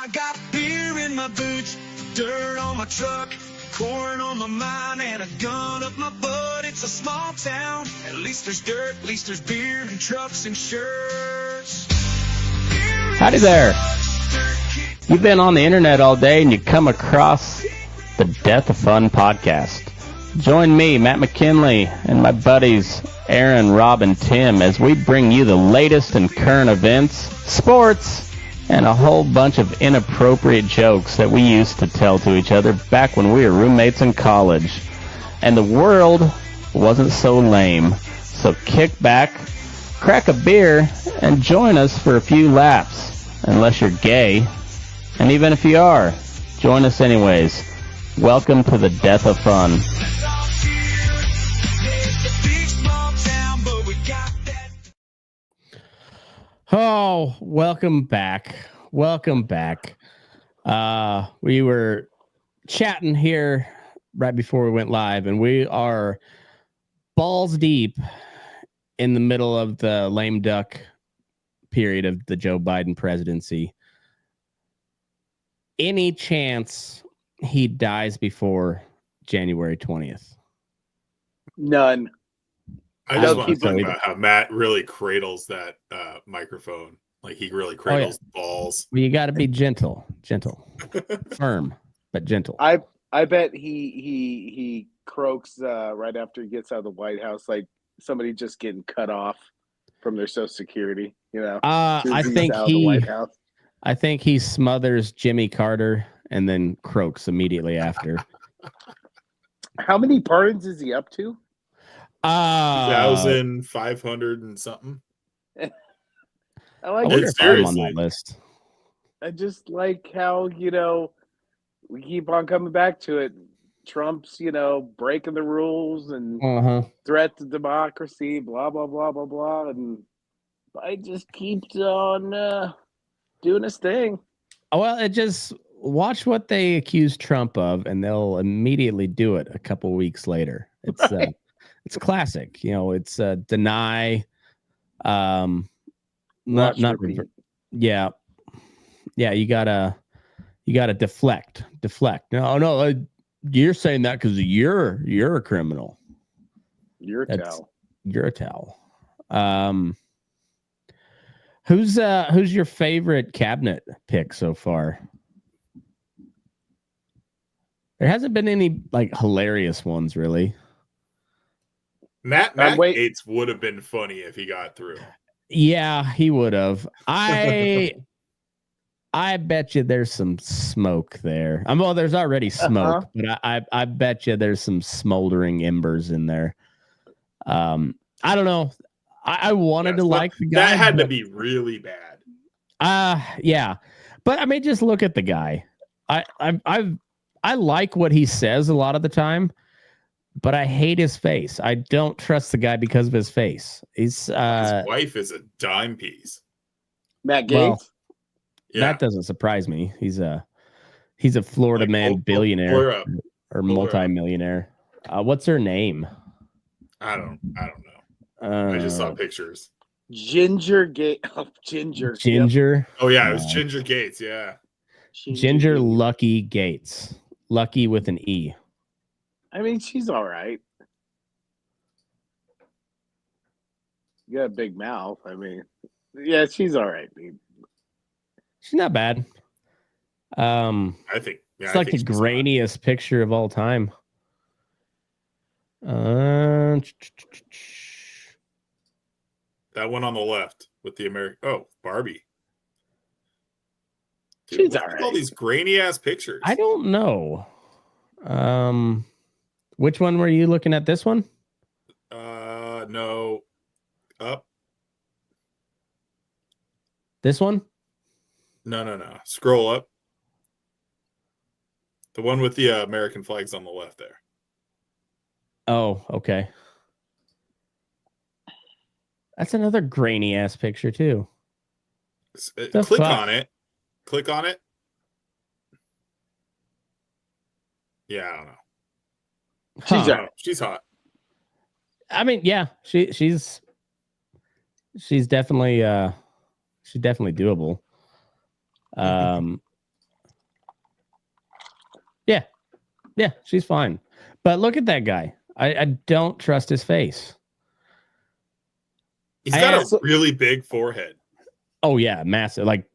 I got beer in my boots, dirt on my truck, corn on my mind, and a gun up my butt. It's a small town. At least there's dirt, at least there's beer and trucks and shirts. Howdy there. You've been on the internet all day and you come across the Death of Fun podcast. Join me, Matt McKinley, and my buddies Aaron, Rob, and Tim as we bring you the latest in current events, sports, and a whole bunch of inappropriate jokes that we used to tell to each other back when we were roommates in college. And the world wasn't so lame. So kick back, crack a beer, and join us for a few laps. Unless you're gay. And even if you are, join us anyways. Welcome to the Death of Fun. Oh, welcome back. Welcome back. We were chatting here right before we went live, and we are balls deep in the middle of the lame duck period of the Joe Biden presidency. Any chance he dies before January 20th? None. I just want to talk about how Matt really cradles that microphone. Like he really cradles the balls. Well, you got to be gentle, firm, but gentle. I bet he croaks right after he gets out of the White House, like somebody just getting cut off from their Social Security. You know, I think he smothers Jimmy Carter and then croaks immediately after. How many pardons is he up to? 2,500 and something. I wonder if I'm on that list. I just like how, we keep on coming back to it. Trump's, breaking the rules and threat to democracy, blah, blah, blah, blah, blah. And I just keeps on doing his thing. Well, it just watch what they accuse Trump of, and they'll immediately do it a couple weeks later. It's it's classic, it's deny, not yeah. You gotta deflect. No, you're saying that because you're a criminal. You're a towel. Who's your favorite cabinet pick so far? There hasn't been any hilarious ones, really. Matt Gaetz would have been funny if he got through. Yeah, he would have. I bet you there's some smoke there. Well, there's already smoke, but I bet you there's some smoldering embers in there. I don't know. I wanted to like the guy. That had to be really bad. Yeah. But I mean, just look at the guy. I like what he says a lot of the time, but I hate his face. I don't trust the guy because of his face. His wife is a dime piece. Matt Gaetz? Well, that doesn't surprise me. He's a Florida man billionaire or multimillionaire. What's her name? I don't know. I just saw pictures. Ginger Gaetz. Oh, Ginger. Ginger. Oh yeah, it was Ginger Gaetz. Yeah. Ginger Lucky Gates. Lucky with an E. I mean, she's all right. You got a big mouth. I mean, yeah, she's all right, dude. She's not bad. I think it's like the grainiest picture of all time. That one on the left with the American. Oh, Barbie. Dude, she's all right. All these grainy ass pictures. I don't know. Which one were you looking at? This one? No. Up. This one? No. Scroll up. The one with the American flags on the left there. Oh, okay. That's another grainy ass picture too. Click on it. Click on it. Yeah, I don't know. She's hot. I mean, yeah, she's definitely doable. Yeah, she's fine. But look at that guy. I don't trust his face. He's got a really big forehead. Oh yeah, massive. Like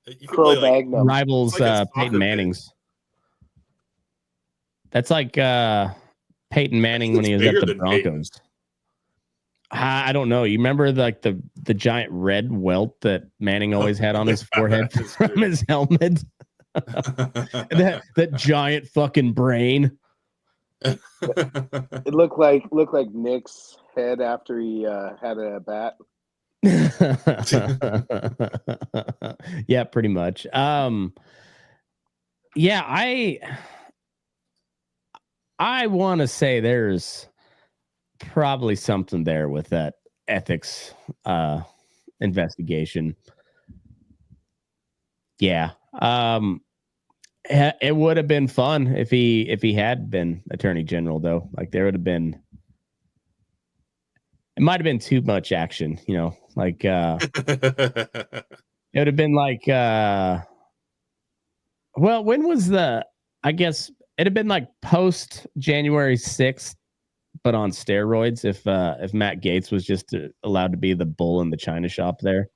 you could play, like, rivals Peyton Manning's. That's like Peyton Manning when he was at the Broncos. I don't know. You remember the giant red welt that Manning always had on his forehead from his helmet? that giant fucking brain. It looked like Nick's head after he had a bat. Yeah, pretty much. Yeah, I want to say there's probably something there with that ethics investigation. Yeah. It would have been fun if he had been Attorney General, though. Like, there would have been, it might have been too much action, you know, like it would have been like well, when was I guess it'd have been like post January 6th, but on steroids, if Matt Gaetz was just allowed to be the bull in the china shop there.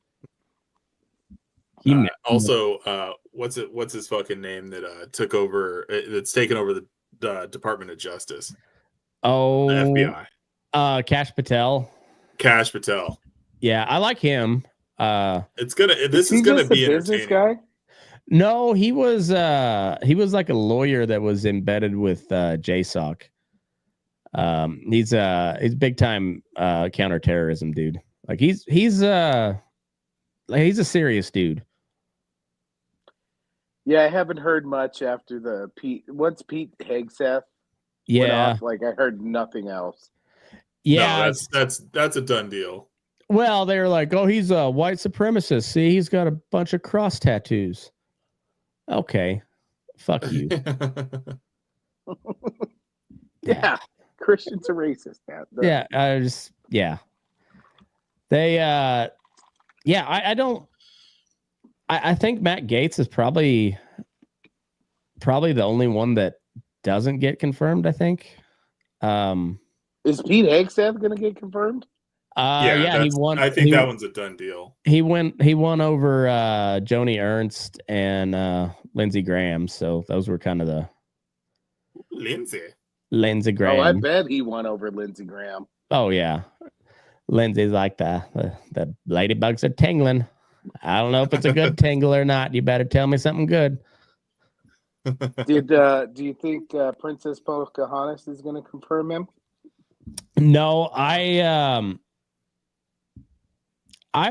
Also, what's his fucking name that took over? That's taken over the Department of Justice. Oh, the FBI. Kash Patel. Kash Patel. Yeah, I like him. This is gonna be entertaining. Guy? No, he was like a lawyer that was embedded with JSOC. He's big time counterterrorism dude. Like he's a serious dude. Yeah, I haven't heard much after once Pete Hegseth went off, like I heard nothing else. Yeah, no, that's a done deal. Well, they were like, oh, he's a white supremacist. See, he's got a bunch of cross tattoos. Okay, fuck you. Yeah, Christians are racist. Yeah, They, I don't. I think Matt Gaetz is probably the only one that doesn't get confirmed. I think. Is Pete Hegseth going to get confirmed? He won. I think that one's a done deal. He won over Joni Ernst and Lindsey Graham. So those were kind of the Lindsey Graham. Oh, I bet he won over Lindsey Graham. Oh yeah, Lindsey's like the ladybugs are tingling. I don't know if it's a good tingle or not. You better tell me something good. Do you think Princess Pocahontas is going to confirm him? No, I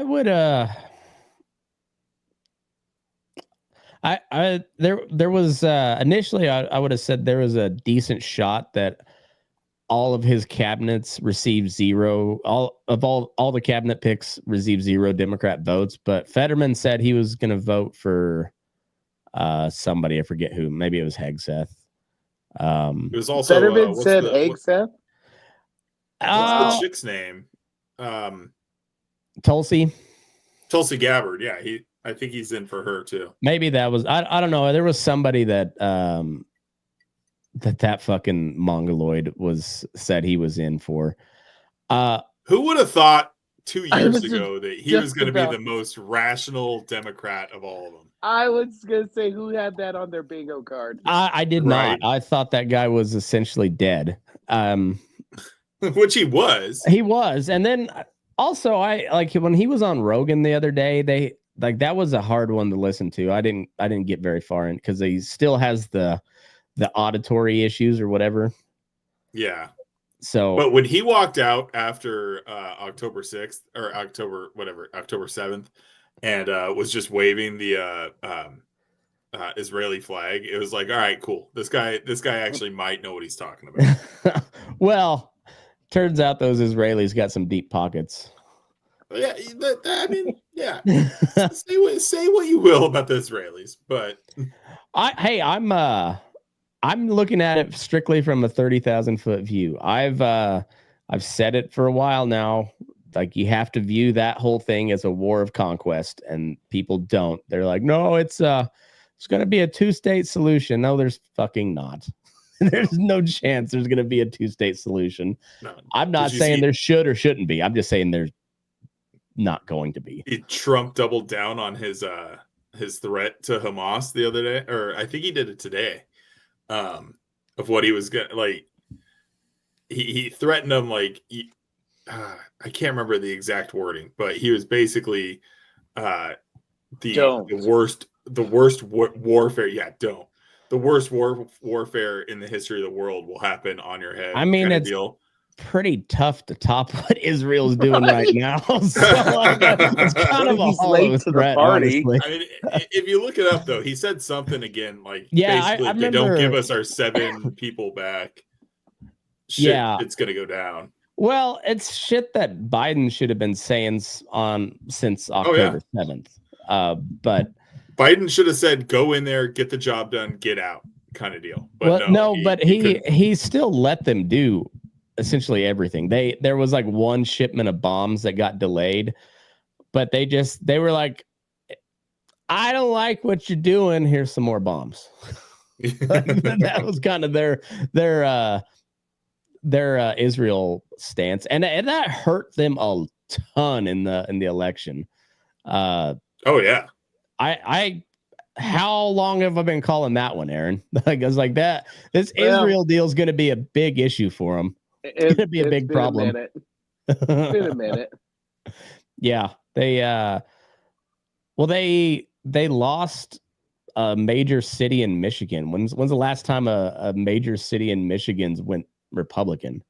would there was initially I would have said there was a decent shot that all of his cabinets received zero. All the cabinet picks received 0 Democrat votes, but Fetterman said he was going to vote for somebody. I forget who. Maybe it was Hegseth. It was also Fetterman said Hegseth. What's the chick's name? Tulsi Gabbard. Yeah, I think he's in for her too. Maybe that was I don't know. There was somebody that that fucking mongoloid said he was in for. Who would have thought 2 years ago that he was going to be the most rational Democrat of all of them? I was going to say, who had that on their bingo card? I did not. I thought that guy was essentially dead. Which he was. He was. And then also I like when he was on Rogan the other day, that was a hard one to listen to. I didn't get very far in because he still has the auditory issues or whatever. Yeah. So, but when he walked out after October 6th or October 7th, and was just waving the Israeli flag, it was like, all right, cool. This guy actually might know what he's talking about. Well, turns out those Israelis got some deep pockets. Yeah, I mean, yeah. say what you will about the Israelis, but I'm looking at it strictly from a 30,000 foot view. I've said it for a while now. Like, you have to view that whole thing as a war of conquest, and people don't. They're like, no, it's It's going to be a 2-state solution. No, there's fucking not. There's no chance there's going to be a 2-state solution. No. I'm not saying there should or shouldn't be. I'm just saying there's not going to be. Trump doubled down on his threat to Hamas the other day, or I think he did it today. Of what he was going like, he threatened them like I can't remember the exact wording, but he was basically the worst warfare. Yeah, don't. The worst warfare in the history of the world will happen on your head. I mean, it's pretty tough to top what Israel's doing right now. So it's kind of a hollow threat, honestly. I mean, if you look it up, though, he said something again like, basically, they don't give us our 7 people back. Shit, it's going to go down. Well, it's shit that Biden should have been saying since October 7th. But Biden should have said, go in there, get the job done, get out kind of deal. But he still let them do essentially everything. There was like one shipment of bombs that got delayed, but they were like, I don't like what you're doing. Here's some more bombs. That was kind of their Israel stance, and that hurt them a ton in the election. I how long have I been calling that one, Aaron? Like, I was like that. This Israel deal is going to be a big issue for them. It's going to be a big problem. It's been a minute. Yeah, they lost a major city in Michigan. When's the last time a major city in Michigan went Republican?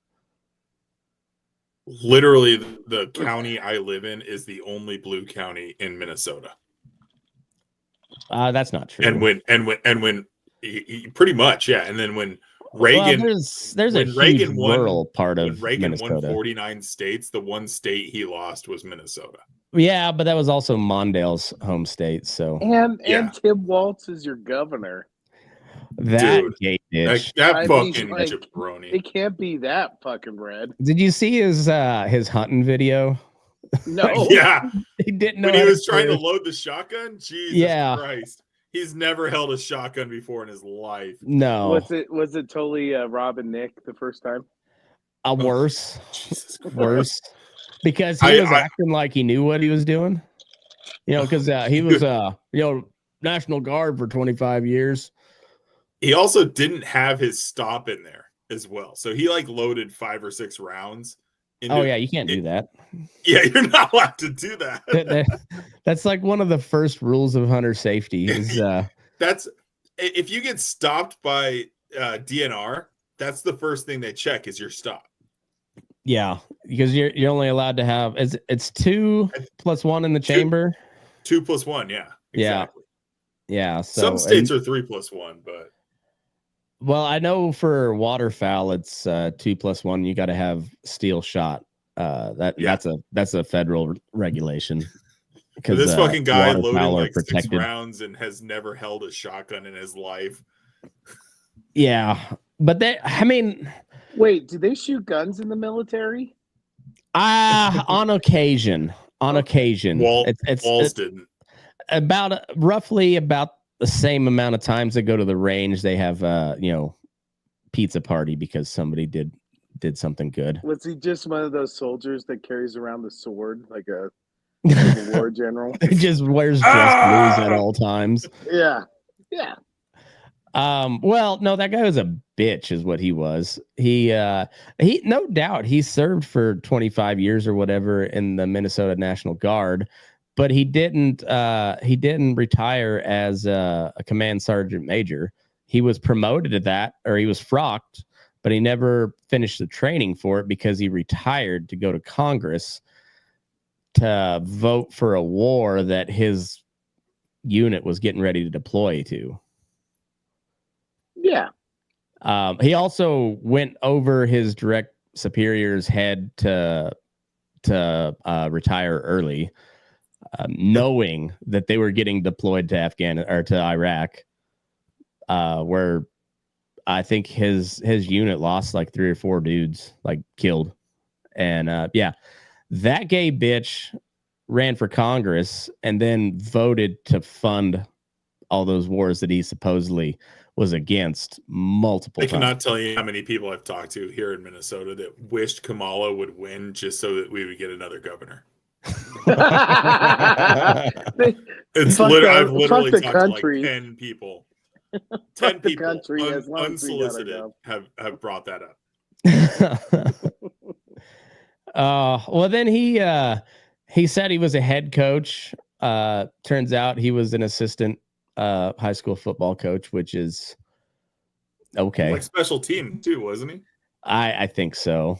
Literally, the county I live in is the only blue county in Minnesota. That's not true. And when pretty much, yeah. And then when Reagan, there's a huge rural part of Reagan Minnesota. won 49 states. The one state he lost was Minnesota. Yeah, but that was also Mondale's home state. So and Tim Walz is your governor. That gay bitch. That fucking jabroni. It can't be that fucking red. Did you see his hunting video? No. Yeah. He didn't know when he was trying to load the shotgun. Jesus Christ. He's never held a shotgun before in his life. No. Was it totally Rob and Nick the first time? Worse. Jesus Christ. Worse. Because he was acting like he knew what he was doing. Because he was National Guard for 25 years. He also didn't have his stop in there as well. So he loaded 5 or 6 rounds. You can't do that. Yeah, you're not allowed to do that. That's like one of the first rules of hunter safety is that's if you get stopped by DNR, that's the first thing they check is your stop. Yeah, because you're only allowed to have it's 2 + 1 in the chamber. 2 + 1, yeah. Exactly. Yeah. So some states are 3 + 1, but well, I know for waterfowl it's 2 + 1. You got to have steel shot. That's a federal regulation. Because this fucking guy loaded 6 rounds and has never held a shotgun in his life. Yeah, but wait, do they shoot guns in the military? On occasion. Walz didn't. Roughly about the same amount of times they go to the range, they have pizza party because somebody did something good. Was he just one of those soldiers that carries around the sword like a Civil War general? He just wears dress blues at all times. Yeah. Well, no, that guy was a bitch is what he was. He no doubt he served for 25 years or whatever in the Minnesota National Guard, but he didn't retire as a command sergeant major. He was promoted to that, or he was frocked, but he never finished the training for it because he retired to go to Congress to vote for a war that his unit was getting ready to deploy to. Yeah. He also went over his direct superior's head to retire early, knowing that they were getting deployed to to Iraq, where I think his unit lost like 3 or 4 dudes, killed. And that gay bitch ran for Congress and then voted to fund all those wars that he supposedly was against multiple I times. cannot tell you how many people I've talked to here in Minnesota that wished Kamala would win just so that we would get another governor. It's I've literally talked to like 10 people. 10 people unsolicited have brought that up. Well, then he said he was a head coach. Turns out he was an assistant high school football coach, which is okay. Like special team too, wasn't he? I think so.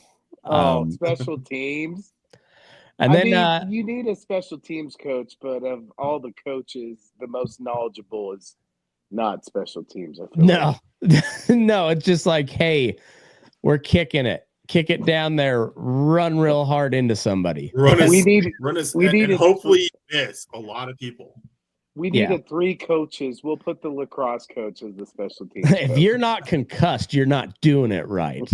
Special teams. And then you need a special teams coach, but of all the coaches, the most knowledgeable is not special teams. I feel like. No, it's just like, hey, we're kicking it. Kick it down there, run real hard into somebody. Hopefully miss a lot of people. We needed 3 coaches. We'll put the lacrosse coach as the special teams If coach. you're not concussed, you're not doing it right.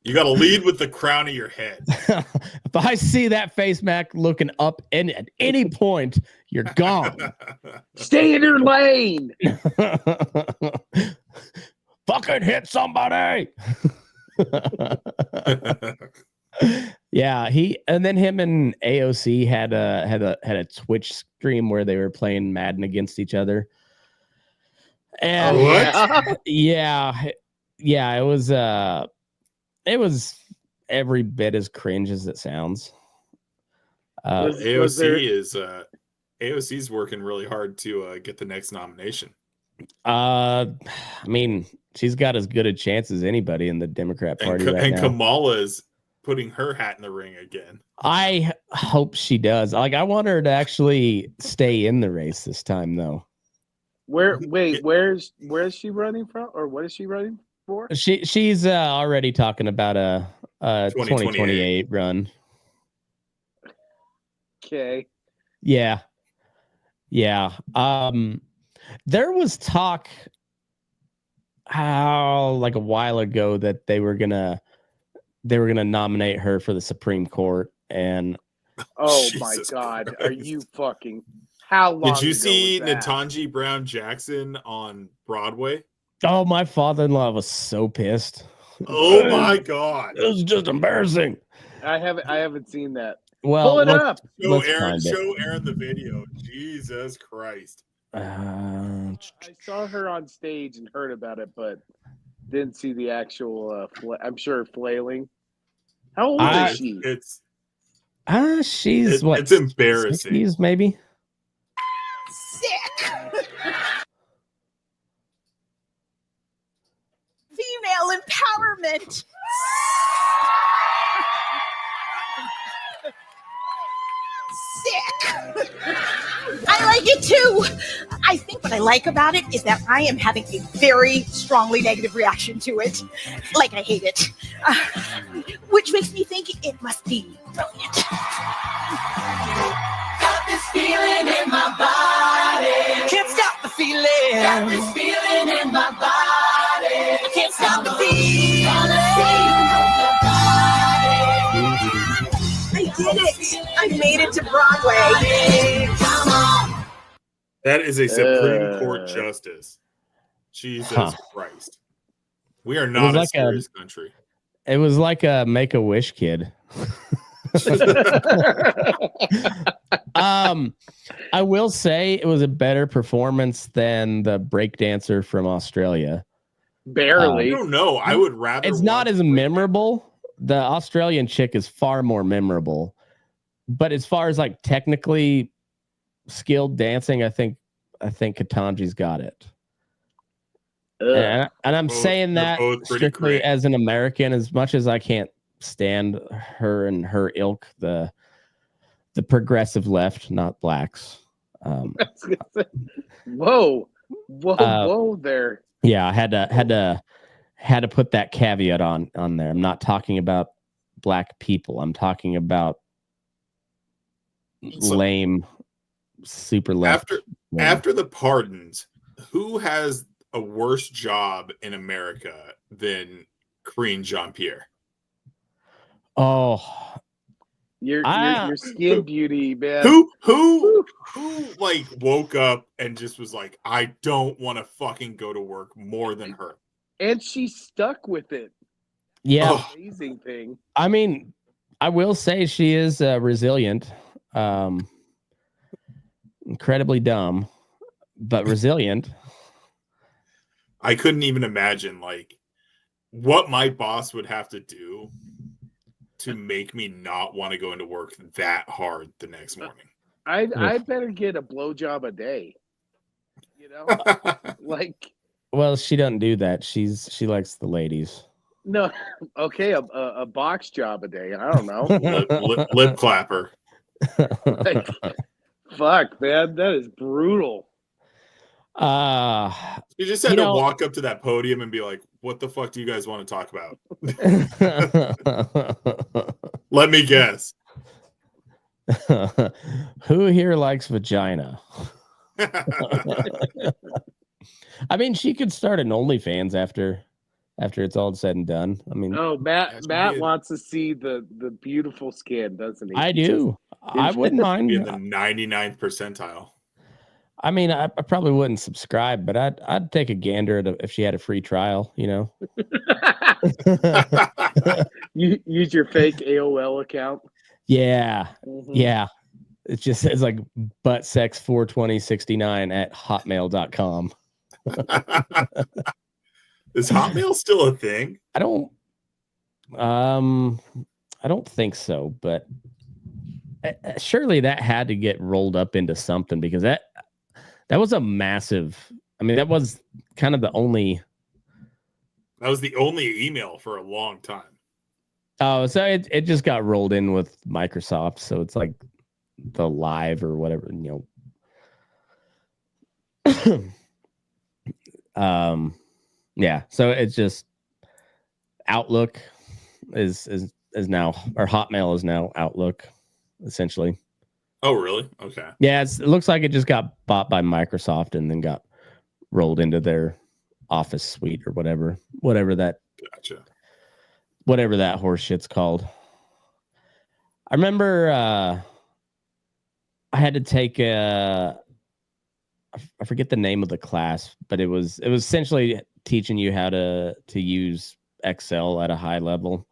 You got to lead with the crown of your head. If I see that face, Mac, looking up and at any point, you're gone. Stay in your lane. Fucking hit somebody. Yeah, and then him and AOC had a Twitch stream where they were playing Madden against each other. And what? Yeah, it was every bit as cringe as it sounds. AOC's working really hard to get the next nomination. I mean, she's got as good a chance as anybody in the Democrat Party right now. Kamala's putting her hat in the ring again. I hope she does. Like, I want her to actually stay in the race this time, though. Where's she running from, or what is she running for? She's already talking about a 2028 run. Okay. Yeah. There was talk like a while ago that they were gonna nominate her for the Supreme Court, and my God, are you fucking? How long? Did you see Ketanji Brown Jackson on Broadway? Oh, my father-in-law was so pissed. Oh my God, it was just embarrassing. I haven't seen that. Well, pull it up. Show Aaron the video. Jesus Christ. I saw her on stage and heard about it, but didn't see the actual. I'm sure flailing. How old is she? She's what? It's embarrassing. 60s, maybe. Sick. Female empowerment. Sick. I like it too. I think what I like about it is that I am having a very strongly negative reaction to it. Like I hate it. Which makes me think it must be brilliant. Got this feeling in my body. Can't stop the feeling. Got this feeling in my body. Can't stop the feeling. I did it. I made it to Broadway. Come on. That is a Supreme Court justice. Jesus Christ. We are not a serious country. It was like a Make-A-Wish kid. I will say it was a better performance than the breakdancer from Australia. Barely. I don't know. I would rather. It's not as memorable. The Australian chick is far more memorable. But as far as like technically skilled dancing, I think Ketanji's got it. And I'm saying that strictly as an American, as much as I can't stand her and her ilk, the progressive left, not blacks. Whoa there. Yeah, I had to put that caveat on there. I'm not talking about black people. I'm talking about lame, super left. After the pardons, who has a worse job in America than Karine Jean-Pierre? Oh, Your skin beauty, man. Who like woke up and just was like, I don't want to fucking go to work more than her. And she stuck with it. Yeah. Amazing thing. I mean, I will say she is resilient. Incredibly dumb, but resilient. I couldn't even imagine like what my boss would have to do to make me not want to go into work that hard the next morning. I better get a blowjob a day. You know, like. Well, she doesn't do that. She likes the ladies. No, okay, a box job a day. I don't know. lip clapper. Like, fuck, man, that is brutal. You just had to walk up to that podium and be like, what the fuck do you guys want to talk about? Let me guess. Who here likes vagina? I mean, she could start an OnlyFans after it's all said and done. I mean, Matt wants to see the beautiful skin, doesn't he? I do. I wouldn't mind. Be in the 99th percentile. I mean, I probably wouldn't subscribe, but I'd take a gander at if she had a free trial, you know. You use your fake AOL account. Yeah. Mm-hmm. Yeah. It just says like buttsex42069 at hotmail.com. Is Hotmail still a thing? I don't think so, but surely that had to get rolled up into something, because that was a massive. I mean, that was kind of the only. That was the only email for a long time. Oh, so it just got rolled in with Microsoft, so it's like the Live or whatever, you know. Yeah, so it's just Outlook is now, or Hotmail is now Outlook, essentially. Oh, really? Okay. Yeah, it looks like it just got bought by Microsoft and then got rolled into their Office suite or whatever that. Gotcha. Whatever that horse shit's called. I remember I had to take I forget the name of the class, but it was essentially teaching you how to use Excel at a high level.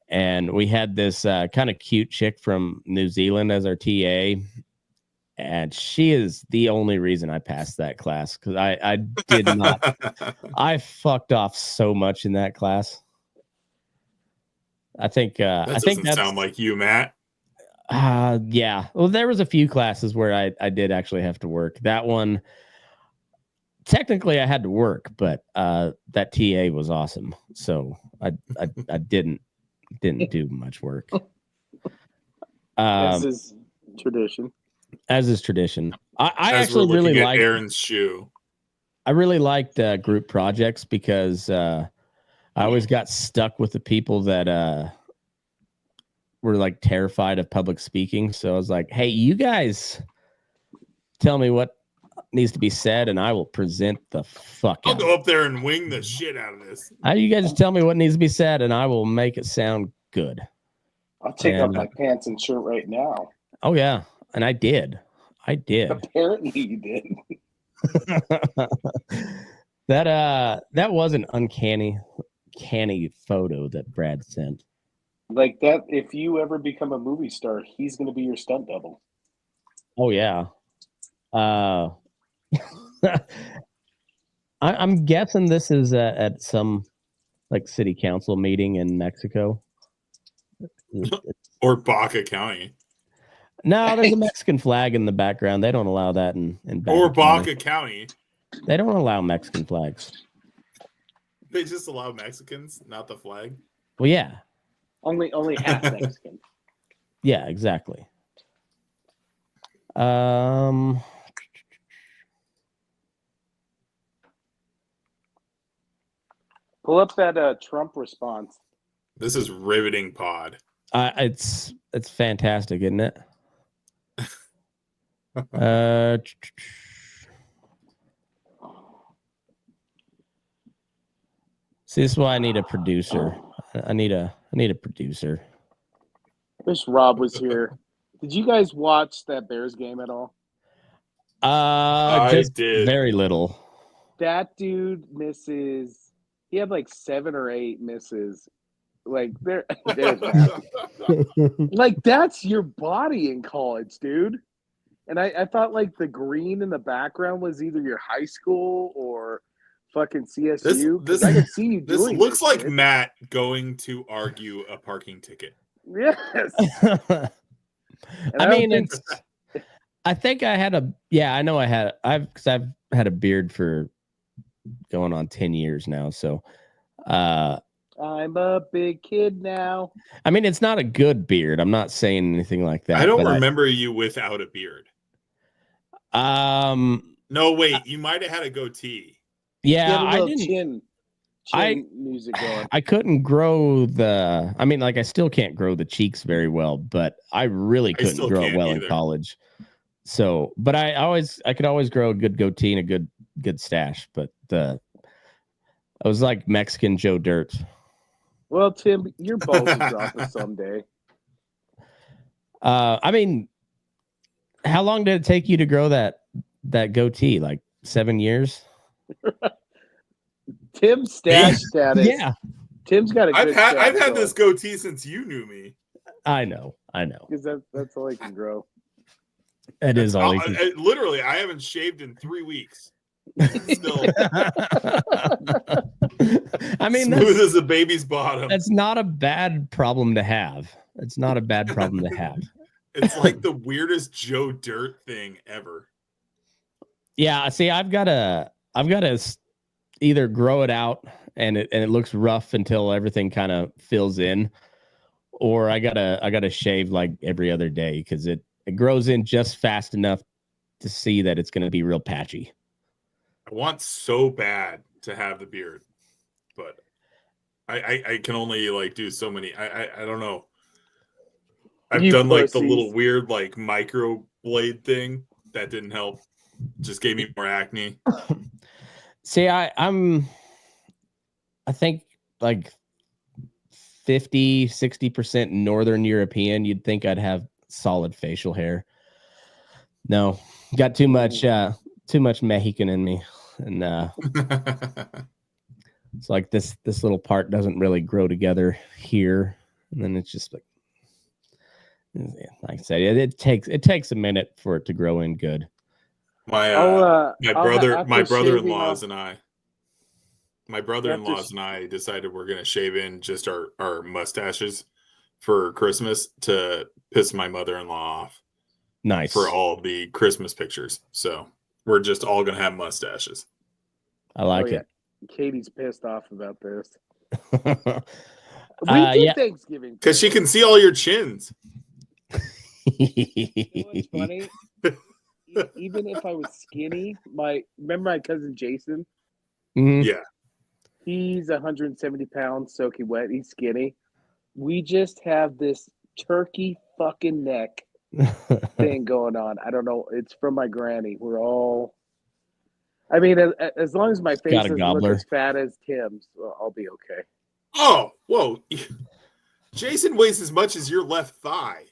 And we had this kind of cute chick from New Zealand as our TA. And she is the only reason I passed that class, because I did not. I fucked off so much in that class. I think that doesn't sound like you, Matt. Yeah. Well, there was a few classes where I did actually have to work. That one, technically I had to work, but that TA was awesome. So I didn't do much work. As is tradition. As is tradition. I actually really liked Aaron's shoe. I really liked group projects, because I always got stuck with the people that were like terrified of public speaking. So I was like, hey, you guys tell me what needs to be said and I will present the fuck out. I'll go up there and wing the shit out of this. You guys just tell me what needs to be said and I will make it sound good. I'll take off my pants and shirt right now. Oh, yeah. And I did. Apparently you did. That was an uncanny photo that Brad sent. Like that, if you ever become a movie star, he's going to be your stunt double. Oh, yeah. I'm guessing this is at some like city council meeting in Mexico. Or Baca County. No, there's a Mexican flag in the background. They don't allow that in Baca County. They don't allow Mexican flags. They just allow Mexicans, not the flag. Well, yeah. Only half Mexican. Yeah, exactly. Pull up that Trump response. This is riveting pod. It's fantastic, isn't it? See, this is why I need a producer. I need a producer. Wish Rob was here. Did you guys watch that Bears game at all? Just did. very little. That dude misses. He had like 7 or 8 misses. Like there's that. Like that's your body in college, dude. And I thought like the green in the background was either your high school or fucking CSU. This I could see you this doing looks this like shit. Matt going to argue a parking ticket. Yes. I mean, I think I had because I've had a beard for going on 10 years now. So, I'm a big kid now. I mean, it's not a good beard. I'm not saying anything like that. I don't remember you without a beard. No, wait, you might have had a goatee. Yeah, I didn't. Chin music going. I couldn't grow I still can't grow the cheeks very well, but I really couldn't grow it well in college. So, but I could always grow a good goatee and a good stash, but I was like Mexican Joe Dirt. Well, Tim, your balls will drop us someday. I mean, how long did it take you to grow that goatee? Like 7 years? Tim's stash status. Yeah. Tim's got a good I've had this goatee since you knew me. I know. Because that's all he can grow. It is all he can. Literally, I haven't shaved in 3 weeks. Still, I mean, smooth as a baby's bottom. That's not a bad problem to have. It's not a bad problem to have. It's like the weirdest Joe Dirt thing ever. Yeah, see, I've got to either grow it out and it looks rough until everything kind of fills in, or I gotta shave like every other day because it grows in just fast enough to see that it's gonna be real patchy. I want so bad to have the beard, but I can only like do so many. I don't know. I've done like the little weird like micro blade thing. That didn't help. Just gave me more acne. See, I think like 50-60% Northern European. You'd think I'd have solid facial hair. No, got too much Mexican in me, and it's like this little part doesn't really grow together here, and then it's just like I said, it takes a minute for it to grow in good. My brother-in-laws and I decided we're gonna shave in just our mustaches for Christmas to piss my mother-in-law off. Nice. For all the Christmas pictures. So we're just all gonna have mustaches. I like it. Katie's pissed off about this. We did Thanksgiving because she can see all your chins. You know what's funny? Even if I was skinny, remember my cousin Jason? Mm-hmm. Yeah. He's 170 pounds, soaking wet. He's skinny. We just have this turkey fucking neck thing going on. I don't know. It's from my granny. We're all. I mean, as long as my face doesn't look as fat as Tim's, I'll be okay. Oh, whoa. Jason weighs as much as your left thigh.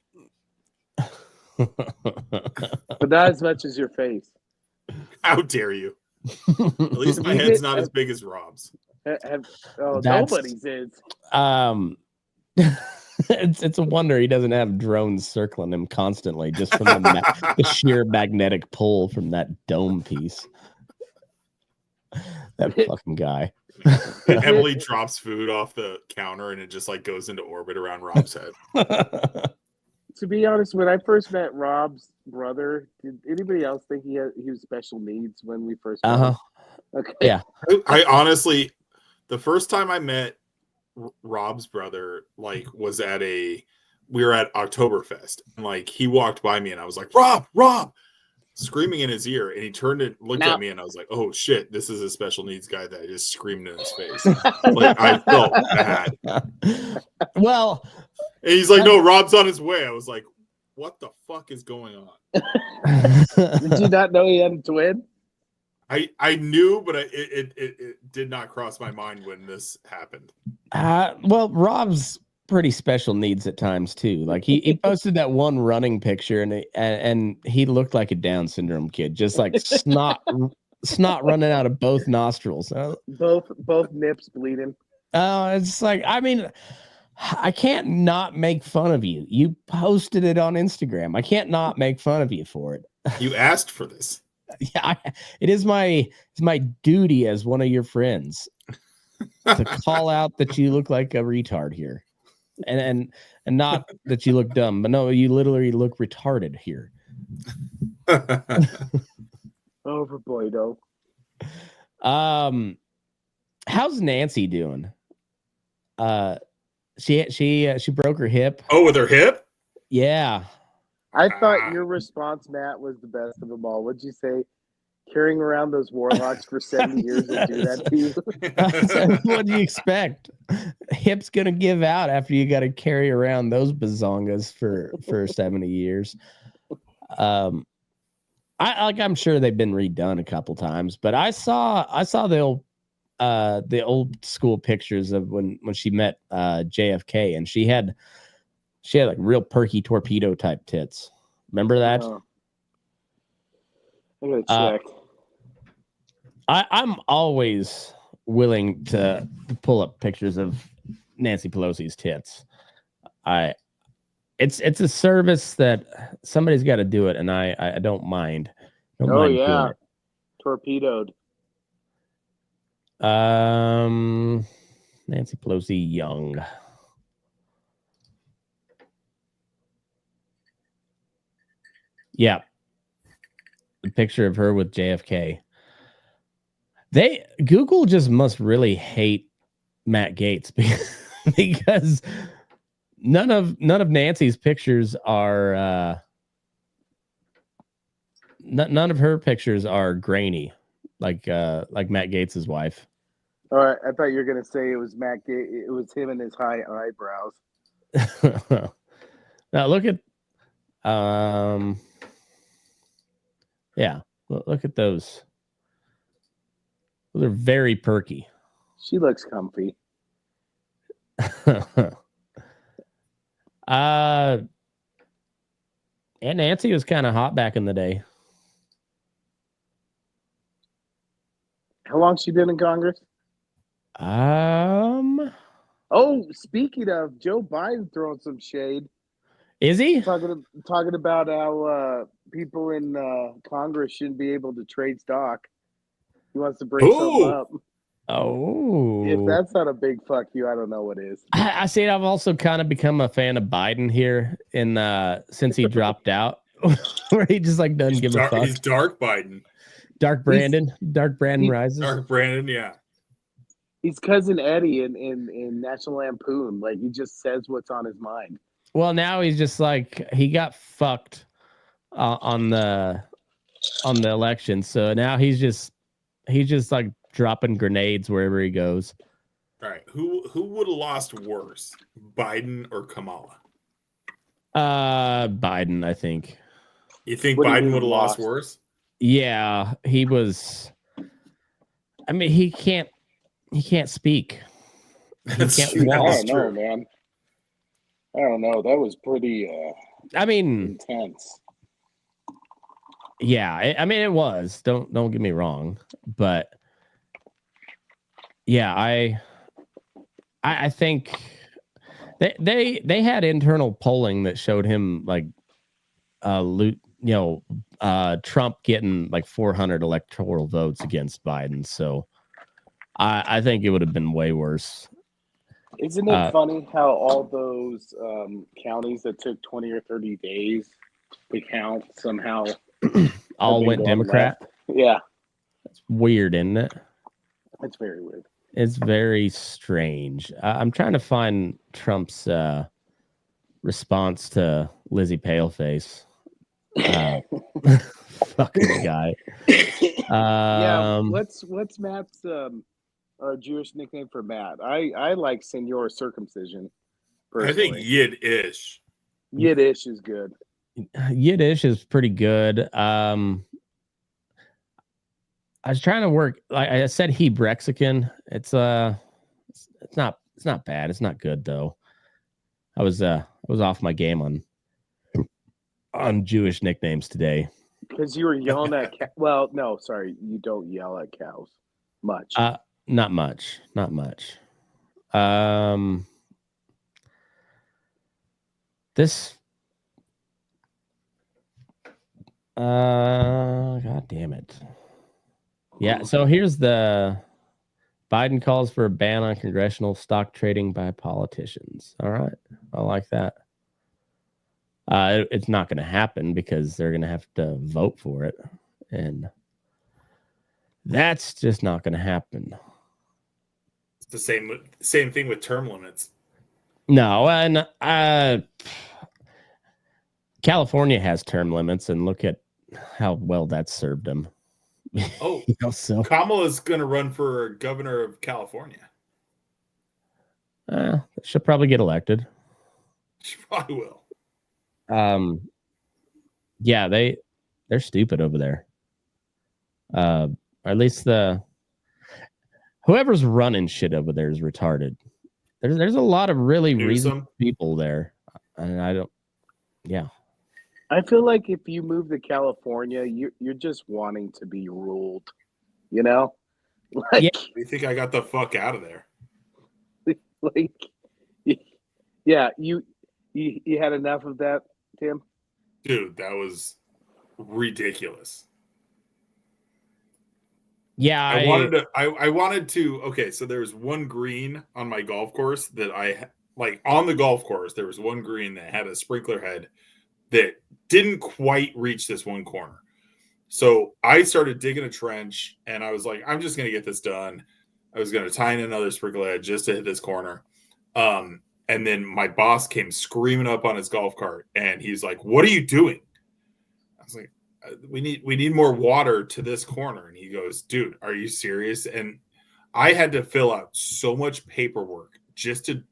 But not as much as your face. How dare you? At least my head's not as big as Rob's. Nobody's is. It's a wonder he doesn't have drones circling him constantly just from the sheer magnetic pull from that dome piece. That fucking guy. Emily drops food off the counter and it just like goes into orbit around Rob's head. To be honest, when I first met Rob's brother, did anybody else think he was special needs when we first met him? Okay. Yeah. I honestly, the first time I met Rob's brother, like, was we were at Oktoberfest, and like he walked by me and I was like, Rob, screaming in his ear, and he turned and looked at me and I was like, oh shit, this is a special needs guy that I just screamed in his face. Like, I felt bad. Well, and he's like, no, Rob's on his way. I was like, what the fuck is going on? Did you not know he had a twin? I knew, but it did not cross my mind when this happened. Well, Rob's pretty special needs at times too. Like he posted that one running picture and he looked like a Down syndrome kid, just like snot running out of both nostrils. Both nips bleeding. It's like, I mean, I can't not make fun of you. You posted it on Instagram. I can't not make fun of you for it. You asked for this. Yeah, it's my duty as one of your friends to call out that you look like a retard here, and not that you look dumb, but no, you literally look retarded here. Overboy. How's Nancy doing? She broke her hip. Oh, with her hip? Yeah. I thought your response, Matt, was the best of them all. What'd you say? Carrying around those warlocks for 70 years will do that to you? What do you expect? Hip's gonna give out after you got to carry around those bazongas for 70 years. I'm sure they've been redone a couple times, but I saw the old school pictures of when she met JFK, and she had like real perky torpedo type tits. Remember that? I'm gonna check. I'm always willing to pull up pictures of Nancy Pelosi's tits. It's a service that somebody's got to do it, and I don't mind. Doing it. Torpedoed. Nancy Pelosi young. Yeah. The picture of her with JFK. Google just must really hate Matt Gaetz because none of Nancy's pictures are none of her pictures are grainy like Matt Gaetz's wife. All right, I thought you were gonna say it was Matt Gaetz. It was him and his high eyebrows. Now look at yeah, look at those. Those are very perky. She looks comfy. And Nancy was kind of hot back in the day. How long she been in Congress? Oh, speaking of, Joe Biden throwing some shade. Is he talking about how people in Congress shouldn't be able to trade stock? He wants to break something up. Oh, if that's not a big fuck you, I don't know what is. I see. I've also kind of become a fan of Biden here since he dropped out, where he just like doesn't give a fuck. He's dark Biden. Dark Brandon rises. Dark Brandon, yeah. He's cousin Eddie in National Lampoon. Like, he just says what's on his mind. Well, now he's just like, he got fucked on the election, so now he's just like dropping grenades wherever he goes. All right, who would have lost worse, Biden or Kamala? Biden, I think. You think Biden would have lost worse? Yeah, he was. I mean, he can't speak. He can't walk. I don't know, man. I don't know. That was pretty. I mean, intense. Yeah, I mean, it was. Don't get me wrong, but yeah, I think they had internal polling that showed him like Trump getting like 400 electoral votes against Biden. So I think it would have been way worse. Isn't it funny how all those counties that took 20 or 30 days to count somehow all went Democrat? Yeah. That's weird, isn't it? It's very weird. It's very strange. I'm trying to find Trump's response to Lizzie Paleface. Fucking guy. Yeah, what's Matt's Jewish nickname for Matt? I like Senor Circumcision. Personally. I think Yiddish. Yiddish is good. Yiddish is pretty good. I was trying to work. Like I said, Hebrexican. It's not bad. It's not good though. I was off my game on Jewish nicknames today. Because you were yelling at well, no, sorry, you don't yell at cows much. Not much. This God damn it. Yeah, so here's the Biden calls for a ban on congressional stock trading by politicians. All right. I like that. It's not going to happen because they're going to have to vote for it. And that's just not going to happen. It's the same thing with term limits. No, and California has term limits, and look at how well that's served them. Oh, so Kamala's going to run for governor of California. She'll probably get elected. She probably will. Yeah, they're stupid over there. Or at least whoever's running shit over there is retarded. There's a lot of really reasonable people there, and yeah. I feel like if you move to California, you're just wanting to be ruled, you know? Like, yeah. You think I got the fuck out of there? Like, yeah, you had enough of that, Tim? Dude, that was ridiculous. Yeah, I wanted to. Okay, so there was one green on my golf course that on the golf course, there was one green that had a sprinkler head that didn't quite reach this one corner. So I started digging a trench, and I was like, I'm just going to get this done. I was going to tie in another sprinkler head just to hit this corner. And then my boss came screaming up on his golf cart, and he's like, "What are you doing?" I was like, we need more water to this corner. And he goes, "Dude, are you serious?" And I had to fill out so much paperwork just to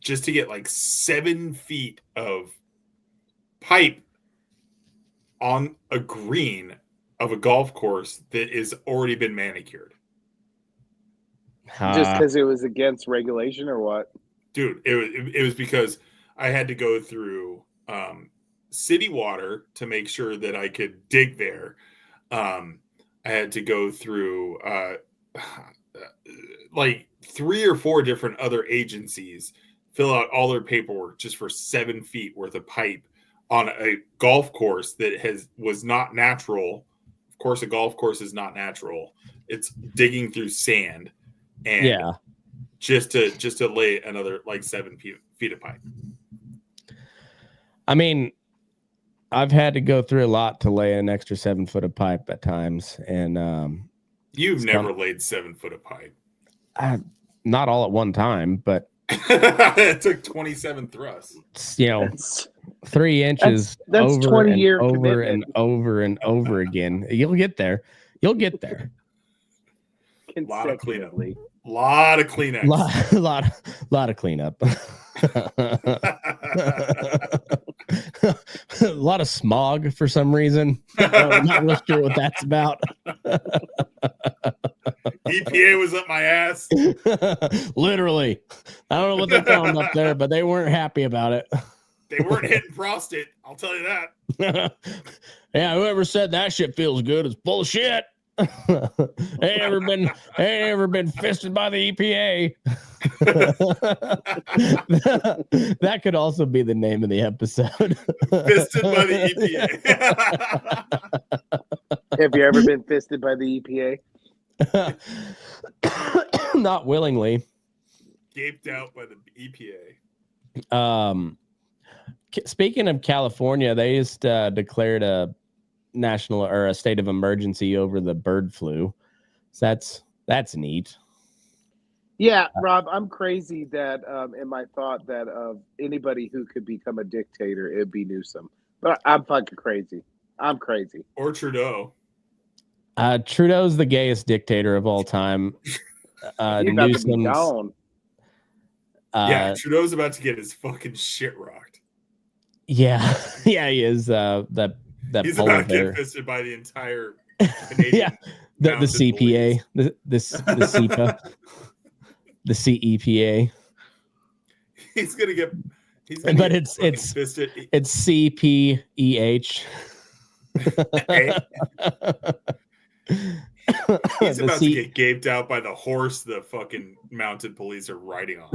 get like 7 feet of pipe on a green of a golf course that is already been manicured. Just because it was against regulation or what? Dude, it was because I had to go through city water to make sure that I could dig there. I had to go through like 3 or 4 different other agencies, fill out all their paperwork just for 7 feet worth of pipe on a golf course that was not natural. Of course, a golf course is not natural. It's digging through sand, and just to lay another like 7 feet of pipe. I mean, I've had to go through a lot to lay an extra 7 foot of pipe at times, and you've never laid 7 foot of pipe. Not all at one time, but it took 27 thrusts. 3 inches that's over 20-year and over commitment. and over and over again. You'll get there. Lot of cleanup. Lot of Kleenex. Lot of cleanup. A lot of smog for some reason. I'm not really sure what that's about. EPA was up my ass. Literally. I don't know what they found up there, but they weren't happy about it. They weren't hitting prostate, I'll tell you that. Yeah, whoever said that shit feels good is bullshit. Ain't ever been fisted by the EPA. That could also be the name of the episode. Fisted by the EPA. Have you ever been fisted by the EPA? Not willingly. Gaped out by the EPA. Speaking of California, they just declared a national or a state of emergency over the bird flu. So that's neat. Yeah, Rob, I'm crazy that in my thought that of anybody who could become a dictator, it'd be Newsom. But I'm fucking crazy. I'm crazy. Or Trudeau. Trudeau's the gayest dictator of all time. Newsom's gone. Yeah, Trudeau's about to get his fucking shit rocked. Yeah, he is. He's about to get fisted by the entire Canadian. The CPA, the CEPA, the CEPA. He's gonna get But it's CPEH. He's about to get gaped out by the horse the fucking mounted police are riding on.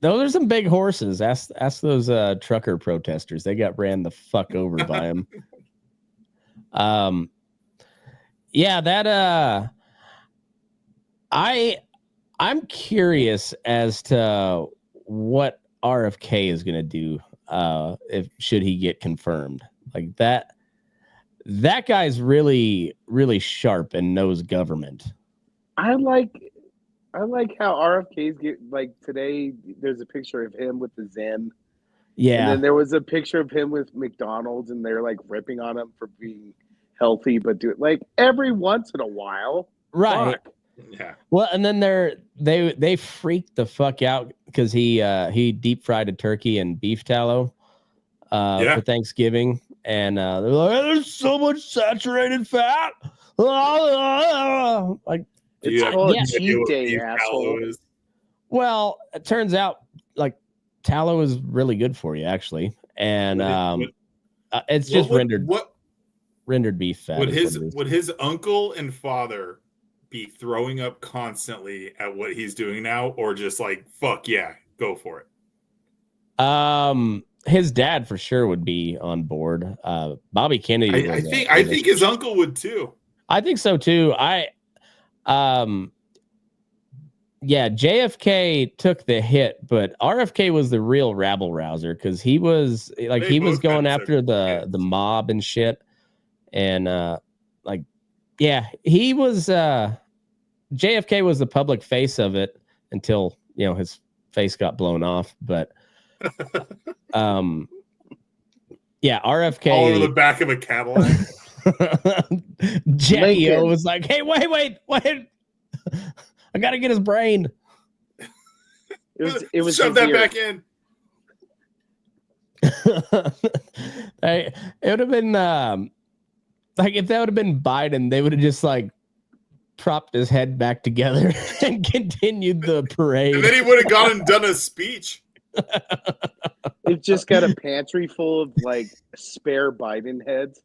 Those are some big horses. Ask those trucker protesters. They got ran the fuck over by him. Yeah, that I'm curious as to what RFK is going to do should he get confirmed. Like that guy's really, really sharp and knows government. I like how RFK's get, like, today there's a picture of him with the Zen. Yeah. And then there was a picture of him with McDonald's, and they're like ripping on him for being healthy, but do it like every once in a while. Right. Fuck. Yeah. Well, and then they freaked the fuck out because he deep fried a turkey and beef tallow for Thanksgiving. And they're like, there's so much saturated fat. Like, it's called cheat day, asshole. Well, it turns out like tallow is really good for you, actually, and it's just rendered beef fat. Would his uncle and father be throwing up constantly at what he's doing now, or just like, fuck yeah, go for it? His dad for sure would be on board. Bobby Kennedy. I think his uncle would too. I think so too. JFK took the hit, but RFK was the real rabble rouser because he was like he was going after the mob and shit, and he was JFK was the public face of it until his face got blown off, but. RFK all over the back of a Cadillac. Jackie O was like, "Hey, wait! I gotta get his brain." It was shove that back in. It would have been like if that would have been Biden, they would have just like propped his head back together and continued the parade. And then he would have gone and done a speech. They've just got a pantry full of like spare Biden heads.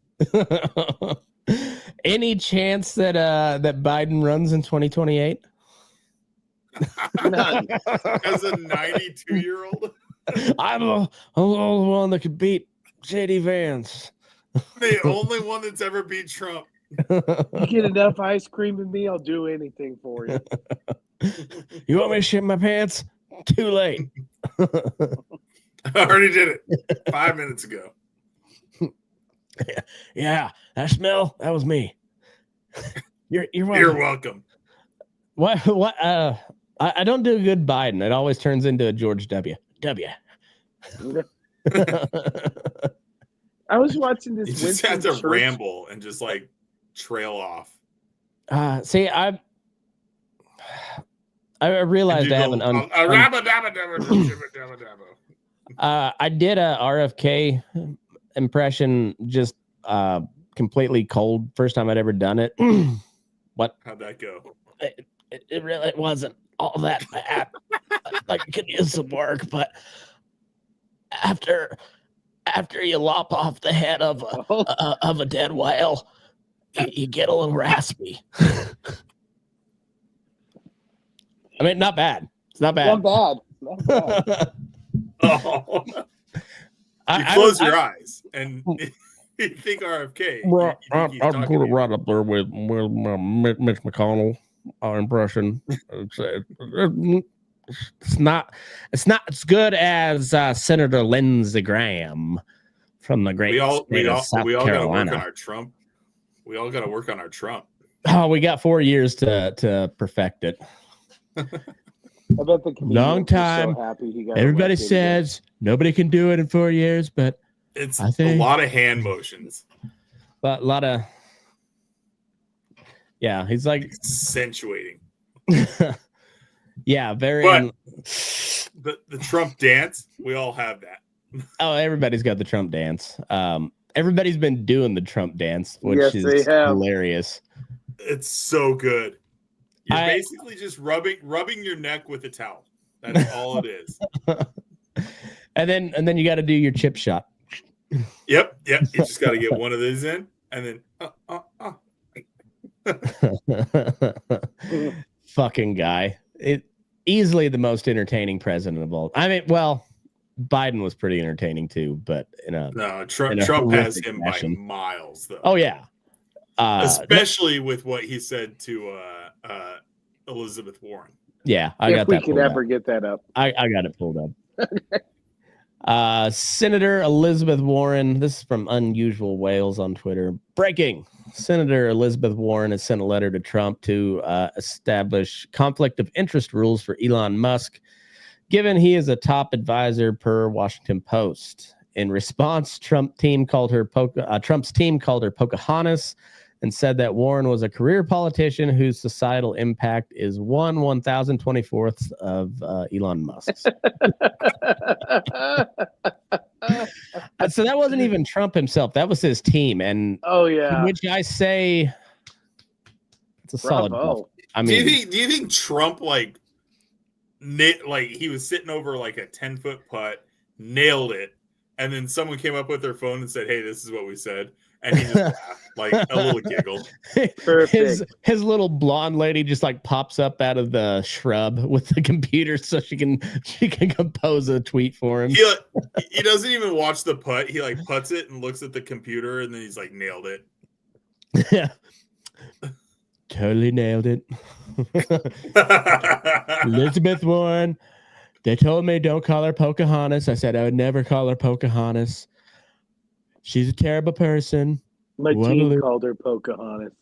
Any chance that that Biden runs in 2028? None. As a 92-year-old, I'm the only one that could beat JD Vance. The only one that's ever beat Trump. You get enough ice cream in me, I'll do anything for you. You want me to shit my pants? Too late. I already did it 5 minutes ago. Yeah, that smell, that was me. You're welcome. You're welcome. What I don't do a good Biden. It always turns into a George W. I was watching this. You just have to ramble and just like trail off. See, I realized I have an I did a RFK impression just completely cold. First time I'd ever done it. What? How'd that go? It really wasn't all that bad. Like, could use some work, but after you lop off the head of a dead whale, you get a little raspy. I mean, not bad. It's not bad. Not bad. Oh. You close your eyes and you think RFK. Well, I'll put it right up there with Mitch McConnell impression. It's not as good as Senator Lindsey Graham from the great state of South Carolina. Gotta work on our Trump. We all got to work on our Trump. Oh, we got 4 years to perfect it. I bet the long time. So happy he got everybody says nobody can do it in 4 years, but it's a lot of hand motions. But a lot of he's like accentuating. Yeah, very. But the Trump dance, we all have that. Oh, everybody's got the Trump dance. Everybody's been doing the Trump dance, which is hilarious. It's so good. You're basically just rubbing your neck with a towel. That's all it is. And then you got to do your chip shot. Yep. You just got to get one of these in, and then. Fucking guy. Easily the most entertaining president of all. I mean, well, Biden was pretty entertaining too, but Trump has him fashion. By miles, though. Oh yeah, especially with what he said to Elizabeth Warren. Yeah, I got that. If we could ever get that up, I got it pulled up. Senator Elizabeth Warren. This is from Unusual Wales on Twitter. Breaking: Senator Elizabeth Warren has sent a letter to Trump to establish conflict of interest rules for Elon Musk, given he is a top advisor per Washington Post. In response, Trump's team called her Pocahontas and said that Warren was a career politician whose societal impact is 1/1024th of Elon Musk's. So that wasn't even Trump himself. That was his team. And which I say it's a solid bluff. I mean, do you think Trump like he was sitting over like a 10-foot putt, nailed it, and then someone came up with their phone and said, "Hey, this is what we said," and he just laughed, like a little giggle. His little blonde lady just like pops up out of the shrub with the computer so she can compose a tweet for him. He doesn't even watch the putt. He like putts it and looks at the computer and then he's like, nailed it. Yeah. Totally nailed it. Elizabeth Warren. They told me don't call her Pocahontas. I said I would never call her Pocahontas. She's a terrible person. My team called her Pocahontas.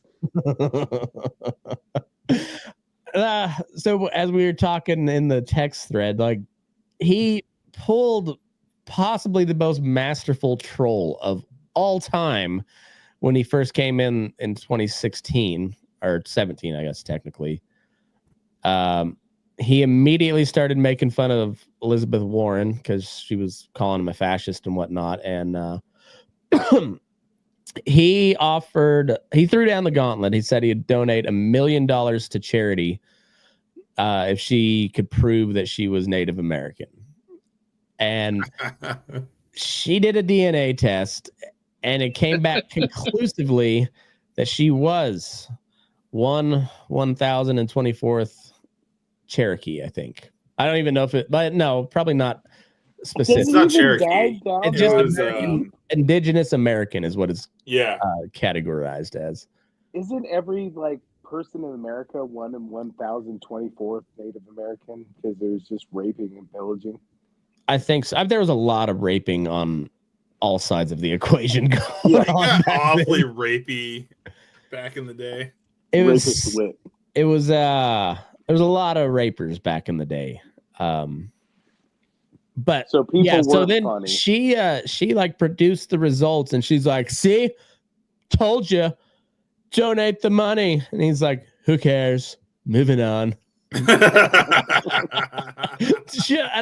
So as we were talking in the text thread, like he pulled possibly the most masterful troll of all time when he first came in 2016 or 17, I guess technically. He immediately started making fun of Elizabeth Warren because she was calling him a fascist and whatnot, and he threw down the gauntlet. He said he'd donate $1 million to charity if she could prove that she was Native American. And she did a DNA test, and it came back conclusively that she was 1/1024th Cherokee, I think. I don't even know if but no, probably not specific. It's not Cherokee. It's just Indigenous American is what it's categorized as. Isn't every person in America 1/1024th Native American because there's just raping and pillaging? I think so. There was a lot of raping on all sides of the equation going on. Awfully rapey back in the day. It was there was a lot of rapers back in the day. But so people so then funny. she produced the results and she's like, see, told you, donate the money. And he's like, who cares? Moving on. And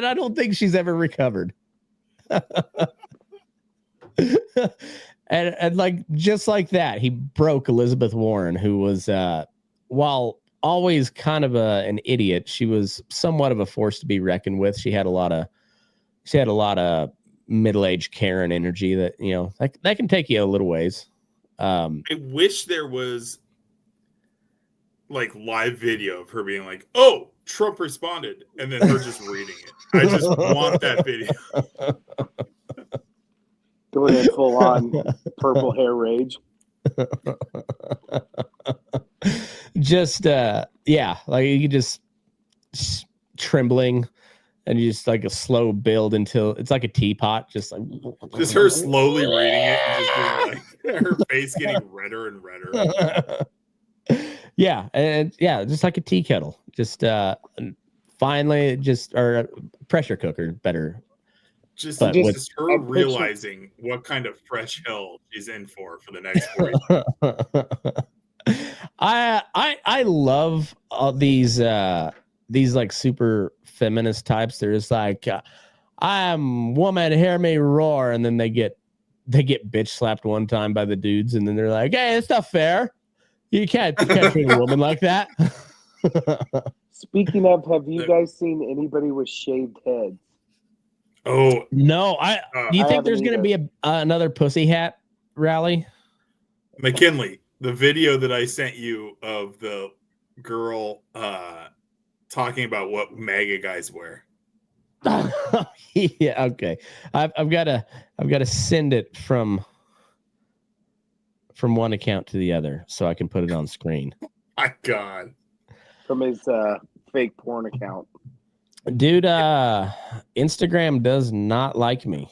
I don't think she's ever recovered. and like just like that, he broke Elizabeth Warren, who was while always kind of an idiot, she was somewhat of a force to be reckoned with. She had a lot of middle-aged Karen energy that, that can take you a little ways. I wish there was live video of her being like, oh, Trump responded, and then her just reading it. I just want that video. Going in full on purple hair rage. Just you just trembling, and you just like a slow build until it's like a teapot, just her slowly reading it and just being her face getting redder and redder. Just like a tea kettle. Just finally, or a pressure cooker, better. Just her realizing what kind of fresh hell she's in for the next 40 years. I love all these super feminist types. They're just like, I'm woman, hear me roar, and then they get bitch slapped one time by the dudes, and then they're like, hey, it's not fair. You can't treat a woman like that. Speaking of, have you guys seen anybody with shaved heads? Oh no! Do you I think there's haven't going to be another pussy hat rally? McKinley, the video that I sent you of the girl talking about what MAGA guys wear. Yeah, okay. I've got to send it from one account to the other so I can put it on screen. My God. From his fake porn account. Dude, Instagram does not like me.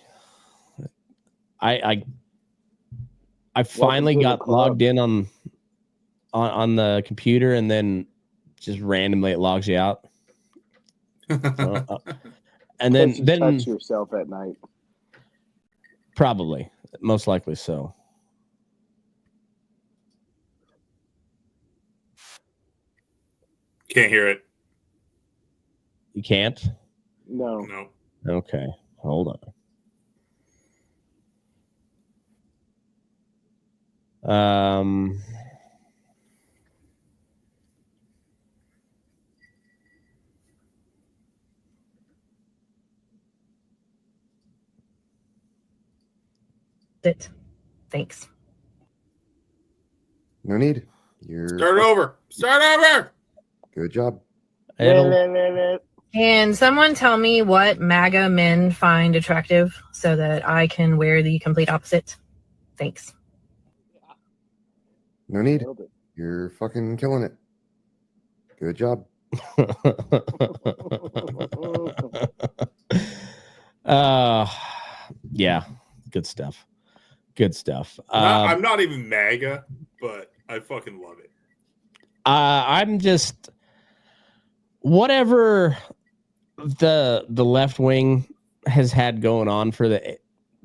I finally got logged in on the computer, and then just randomly it logs you out. And then touch yourself at night. Probably, most likely so. Can't hear it. You can't? No. Okay, hold on. It. Thanks. No need. Start over. Good job. And someone tell me what MAGA men find attractive so that I can wear the complete opposite. Thanks. No need. You're fucking killing it. Good job. Yeah, good stuff. I'm not even MAGA, but I fucking love it. I'm just whatever the left wing has had going on for the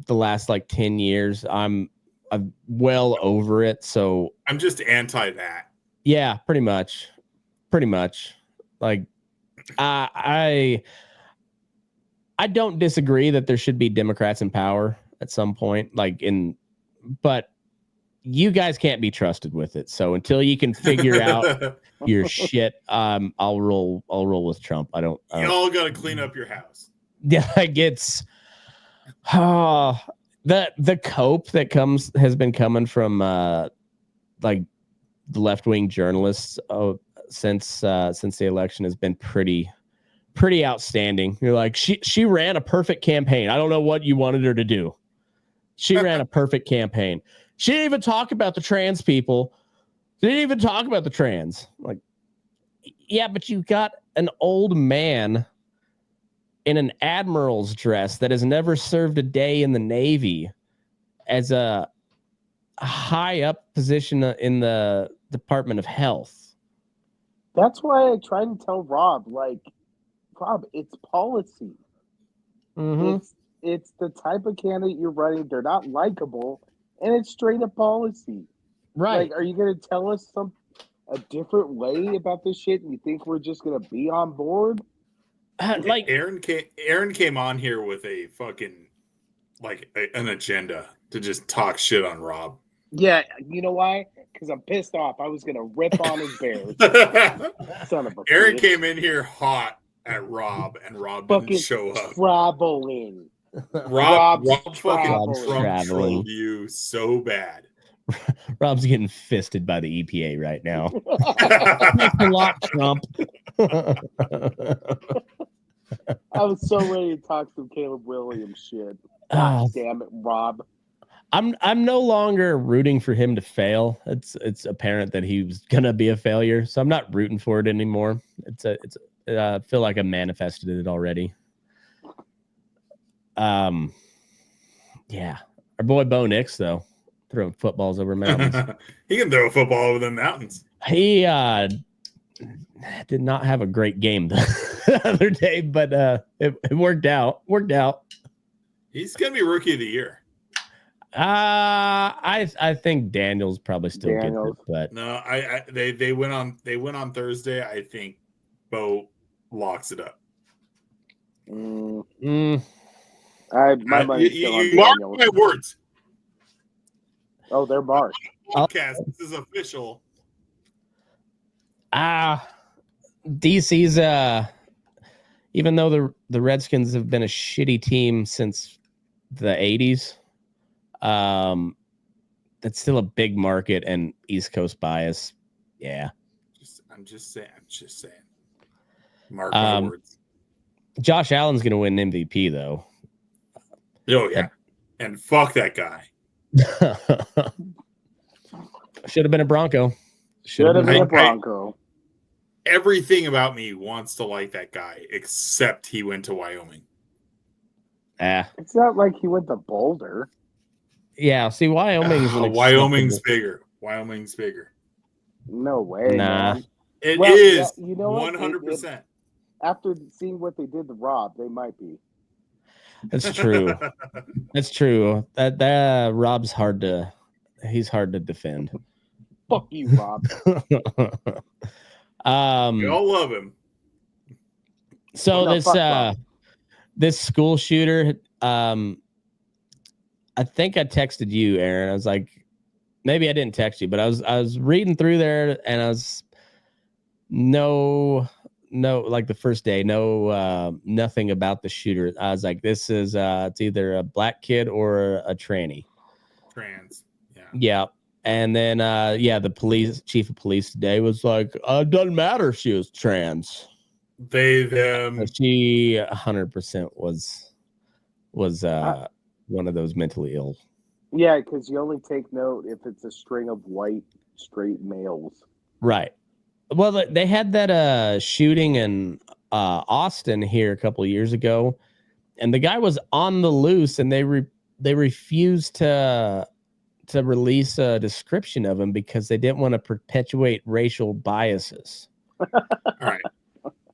last like 10 years. I'm well over it. So I'm just anti that. Yeah, pretty much. Like I don't disagree that there should be Democrats in power at some point, but you guys can't be trusted with it. So until you can figure out your shit, I'll roll with Trump. Y'all got to clean up your house. Yeah, it's the cope that has been coming from like the left-wing journalists since the election has been pretty outstanding. You're like, she ran a perfect campaign. I don't know what you wanted her to do. She ran a perfect campaign. She didn't even talk about the trans people. She didn't even talk about the trans. Like, yeah, but you got an old man in an admiral's dress that has never served a day in the Navy as a high up position in the Department of Health. That's why I tried to tell Rob, it's policy. Mm-hmm. It's the type of candidate you're running. They're not likable, and it's straight up policy. Right. Like, are you going to tell us a different way about this shit, and you think we're just going to be on board? Aaron came on here with a fucking an agenda to just talk shit on Rob. Yeah, you know why? Because I'm pissed off. I was going to rip on his Bears. Son of a Aaron bitch. came in here hot at Rob, and Rob didn't show up. Traveling. Rob fucking traveling. trolled you so bad. Rob's getting fisted by the EPA right now. Thanks a lot, Trump. I was so ready to talk some Caleb Williams shit. God damn it, Rob. I'm no longer rooting for him to fail. It's apparent that he was gonna be a failure, so I'm not rooting for it anymore. I feel like I manifested it already. Yeah, our boy Bo Nix though, throwing footballs over mountains. He can throw a football over the mountains. He did not have a great game the other day, but it worked out. He's gonna be rookie of the year. I think Daniels probably still gets it, but no, they went on Thursday. I think Bo locks it up. My money's still on mark Daniels. my words. Oh, they're marked. Podcast. This is official. DC's even though the Redskins have been a shitty team since the 80s, that's still a big market and East Coast bias. Yeah. I'm just saying. Mark my words. Josh Allen's going to win MVP, though. Oh, yeah. And fuck that guy. Should have been a Bronco. Should have been a Bronco. Everything about me wants to like that guy, except he went to Wyoming. It's not like he went to Boulder. Yeah, see, Wyoming's Wyoming's bigger. Wyoming's bigger. No way. Nah. Man. It is. Yeah, you know 100%. After seeing what they did to Rob, they might be. That's true. That's true. That Rob's he's hard to defend. Fuck you, Rob. We all love him. So this school shooter, I think I texted you, Aaron. I was like, maybe I didn't text you, but I was reading through there, and I was like the first day, nothing about the shooter. I was like, this is it's either a black kid or a tranny. Trans. Yeah. Yeah. And then the chief of police today was like, it doesn't matter if she was trans. They them. She 100% was one of those mentally ill. Yeah, because you only take note if it's a string of white straight males. Right. Well, they had that shooting in Austin here a couple of years ago, and the guy was on the loose, and they refused to release a description of him because they didn't want to perpetuate racial biases. All right.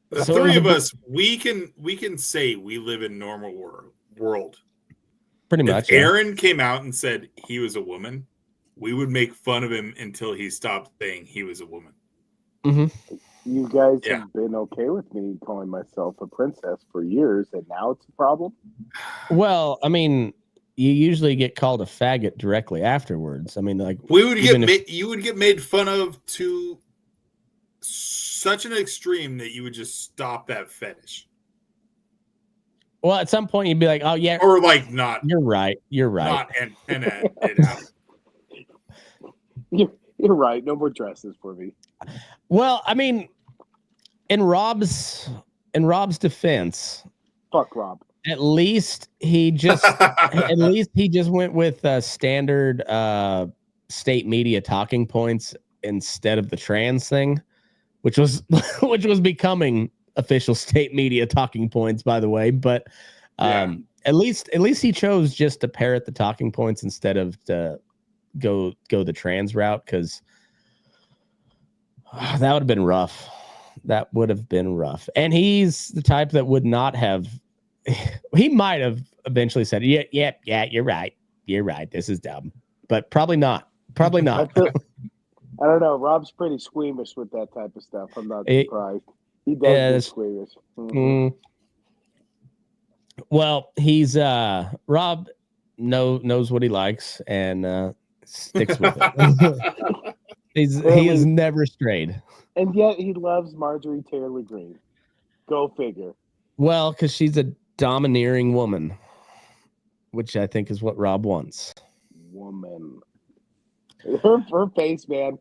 The three of us, we can say we live in normal world. Pretty much. If Aaron came out and said he was a woman, we would make fun of him until he stopped saying he was a woman. Mm-hmm. You guys have been okay with me calling myself a princess for years, and now it's a problem? Well, I mean, you usually get called a faggot directly afterwards. I mean, like you would get made fun of to such an extreme that you would just stop that fetish. Well, at some point you'd be like, "Oh yeah," or like not. You're right. Not and it out. You're right. No more dresses for me. Well, I mean, in Rob's defense, fuck Rob. At least he just went with standard state media talking points instead of the trans thing, which was becoming official state media talking points, by the way. But at least he chose just to parrot the talking points instead of to go the trans route, because that would have been rough. That would have been rough. And he's the type that would not have. He might have eventually said, "Yeah, you're right. You're right. This is dumb," but probably not. Probably not. I don't know. Rob's pretty squeamish with that type of stuff. I'm not surprised. He does get squeamish. Mm-hmm. Well, he's Rob knows what he likes and sticks with it. He has never strayed. And yet he loves Marjorie Taylor Greene. Go figure. Well, because she's a domineering woman, which I think is what Rob wants. Woman. Her face, man.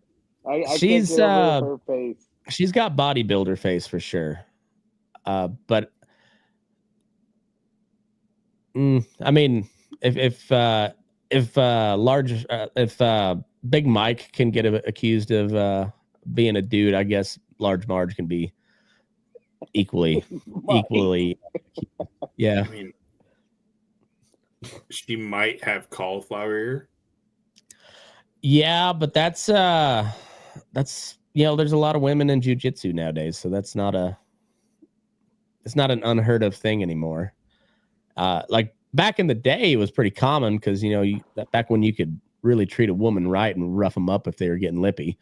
I she's can't get over her face. She's got bodybuilder face for sure. But I mean, if Big Mike can get accused of being a dude, I guess Large Marge can be equally. Yeah. I mean, she might have cauliflower ear. Yeah, but that's there's a lot of women in jiu-jitsu nowadays, so it's not an unheard of thing anymore. Like back in the day, it was pretty common because back when you could really treat a woman right and rough them up if they were getting lippy.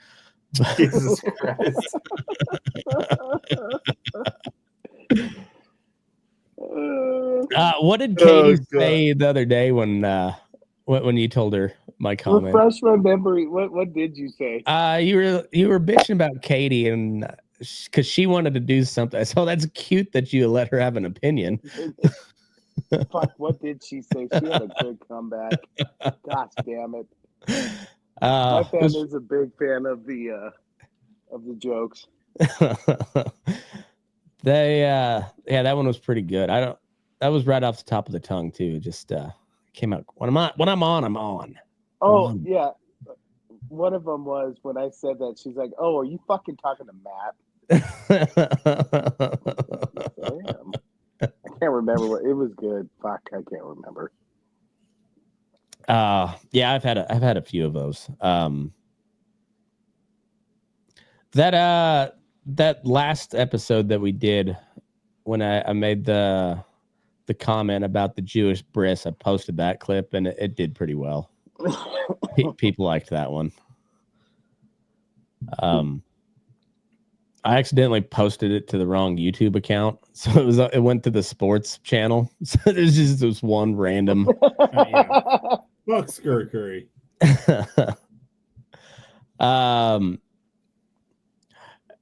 Jesus Christ. What did Katie say the other day when you told her my comment? Refresh my memory. What did you say? You were bitching about Katie, and because she wanted to do something. So that's cute that you let her have an opinion. Fuck, what did she say? She had a good comeback. Gosh damn it. My fan is a big fan of the jokes. That one was pretty good. That was right off the top of the tongue too. Just came out when I'm on. Yeah. One of them was when I said that, she's like, "Oh, are you fucking talking to Matt?" Damn. I can't remember what it was. Good. Fuck, I can't remember. Yeah, I've had a few of those. That last episode that we did when I made the comment about the Jewish bris, I posted that clip and it did pretty well. People liked that one. I accidentally posted it to the wrong YouTube account, so it went to the sports channel. So there's just this one random. Fuck Scurry Curry.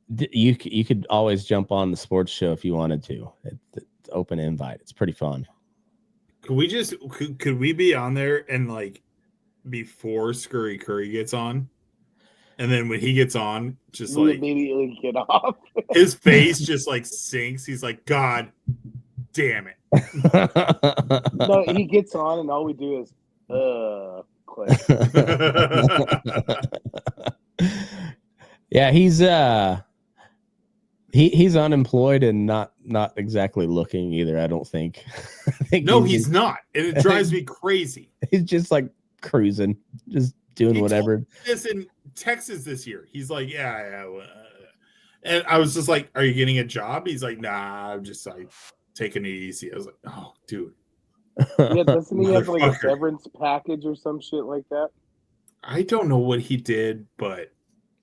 You could always jump on the sports show if you wanted to. It's open invite. It's pretty fun. Could we be on there and like before Scurry Curry gets on? And then when he gets on, just we like immediately get off. His face just like sinks. He's like, God damn it. No, he gets on and all we do is click. Yeah, he's unemployed and not exactly looking either, I don't think. No, he's not. And it drives me crazy. He's just like cruising, just doing whatever. This in Texas this year. He's like, yeah. And I was just like, are you getting a job? He's like, nah, I'm just like taking it easy. I was like, oh, dude. Yeah, doesn't he have like a severance package or some shit like that? I don't know what he did, but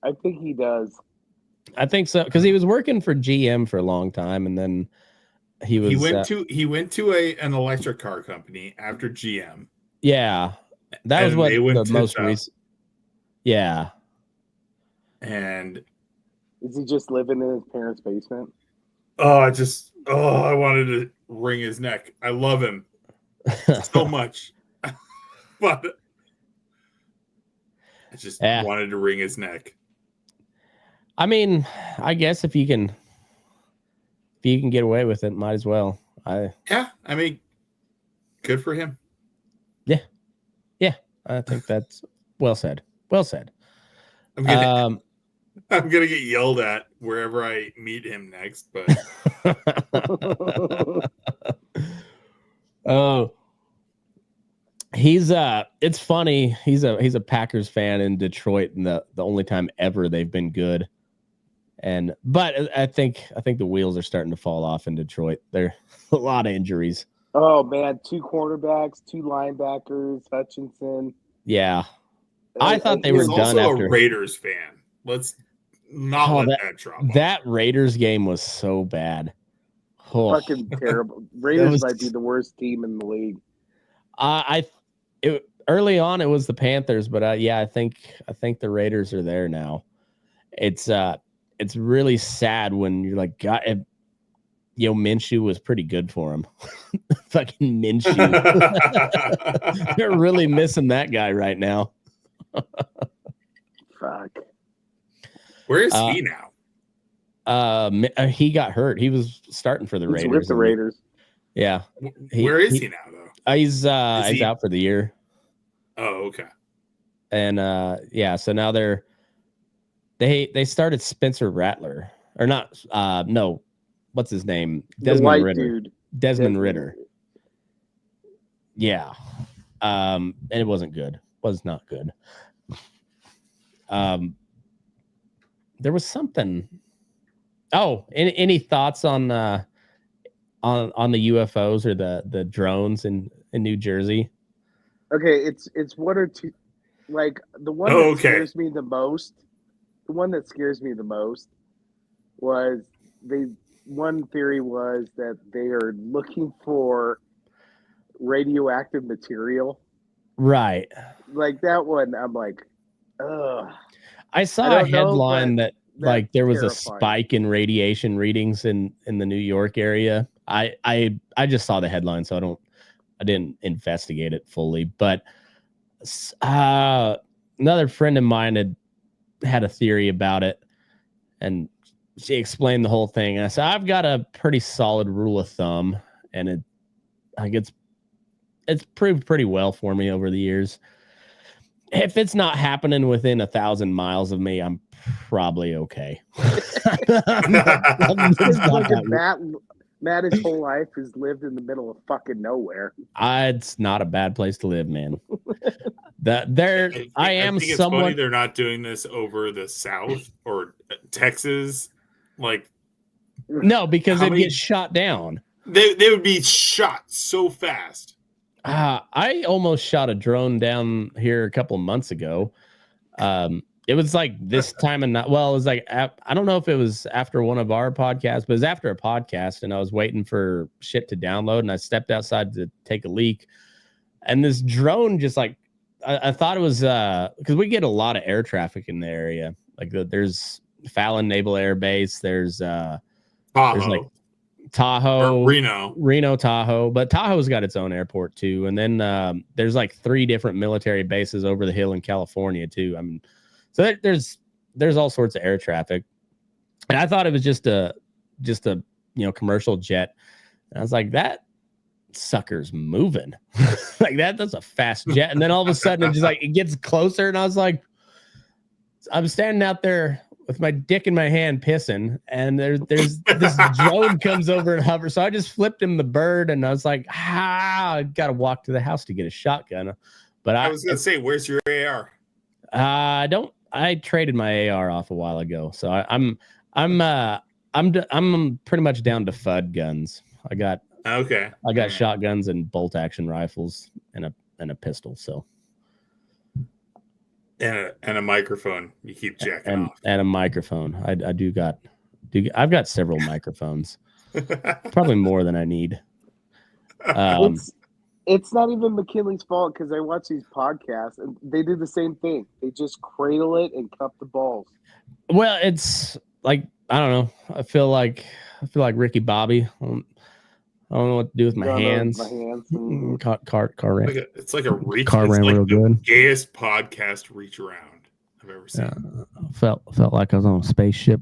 I think he does. I think so, because he was working for GM for a long time, and then he went to an electric car company after GM. Yeah, that was what the most recent. Yeah, and is he just living in his parents' basement? I wanted to wring his neck. I love him so much, but I just wanted to wring his neck. I mean, I guess if you can get away with it, might as well. I mean, good for him. Yeah, I think that's well said. I'm gonna get yelled at wherever I meet him next, but it's funny. He's a Packers fan in Detroit, and the only time ever they've been good. But I think the wheels are starting to fall off in Detroit. There are a lot of injuries. Oh man, 2 quarterbacks, 2 linebackers, Hutchinson. Yeah, I thought they were done after. A Raiders fan. Let's not let that drop. That Raiders game was so bad. Fucking terrible. Raiders might be the worst team in the league. Early on it was the Panthers, but I think the Raiders are there now. It's really sad when you're like, God, Minshew was pretty good for him. Fucking Minshew. They're really missing that guy right now. Fuck. Where is he now? He got hurt. He was starting for the Raiders. With the Raiders. Yeah. Where is he now though? He's out for the year. Oh, okay. And so now they started Spencer Rattler. Or not no. What's his name? Desmond Ritter. Dude. Desmond Ritter. Yeah. And it wasn't good. Was not good. There was something. Oh, any thoughts on the UFOs or the drones in New Jersey? Okay, it's one or two. Like the one that scares me the most. The one that scares me the most was one theory was that they are looking for radioactive material. Right. Like that one, I'm like, ugh. I saw a headline that like there was terrifying. a spike in radiation readings in the New York area. I just saw the headline, so I didn't investigate it fully. But another friend of mine had a theory about it, and she explained the whole thing. And I said, I've got a pretty solid rule of thumb, and it's proved pretty well for me over the years. If it's not happening within 1,000 miles of me, I'm probably okay. Matt, his whole life has lived in the middle of fucking nowhere. It's not a bad place to live, man. I think it's funny they're not doing this over the South or Texas. Like, no, because it'd get shot down. They would be shot so fast. I almost shot a drone down here a couple of months ago. It was like this time of night. Well, it was like, I don't know if it was after one of our podcasts, but it was after a podcast, and I was waiting for shit to download, and I stepped outside to take a leak, and this drone just like, I thought it was because we get a lot of air traffic in the area. Like there's Fallon Naval Air Base, there's like Tahoe, Reno, Tahoe, but Tahoe's got its own airport too, and then there's like 3 different military bases over the hill in California too. I mean, so there's all sorts of air traffic, and I thought it was just a commercial jet. And I was like, that sucker's moving. Like that's a fast jet. And then all of a sudden it gets closer, and I was like, I'm standing out there with my dick in my hand pissing, and there's this drone comes over and hovers. So I just flipped him the bird, and I was like, I gotta walk to the house to get a shotgun. But I was gonna say, where's your AR? I traded my AR off a while ago, so I'm pretty much down to FUD guns. I got shotguns and bolt action rifles and a pistol. So and a microphone. You keep jacking off. And a microphone. I've got several microphones. Probably more than I need. It's not even McKinley's fault, because I watch these podcasts and they do the same thing. They just cradle it and cup the balls. Well, it's like, I don't know. I feel like Ricky Bobby. I don't know what to do with my hands. Car ran. It's like a reach. Car ran real good. The gayest podcast reach around I've ever seen. Felt like I was on a spaceship.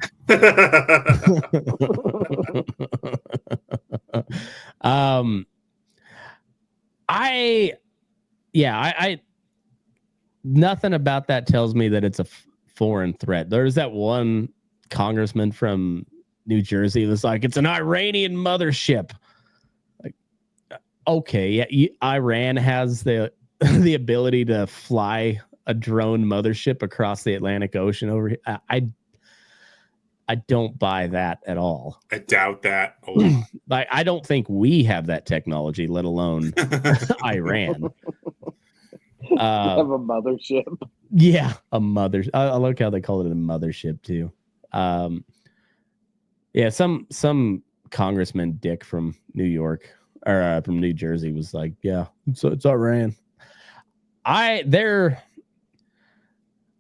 I nothing about that tells me that it's a foreign threat. There's that one congressman from New Jersey that's like, it's an Iranian mothership. Like, okay, yeah, Iran has the ability to fly a drone mothership across the Atlantic Ocean over here. I don't buy that at all. I doubt that a lot. Like, I don't think we have that technology, let alone Iran. Have a mothership. Yeah, a mother. I like how they call it a mothership too. Yeah, some congressman dick from New York or from New Jersey was like, yeah, so it's Iran.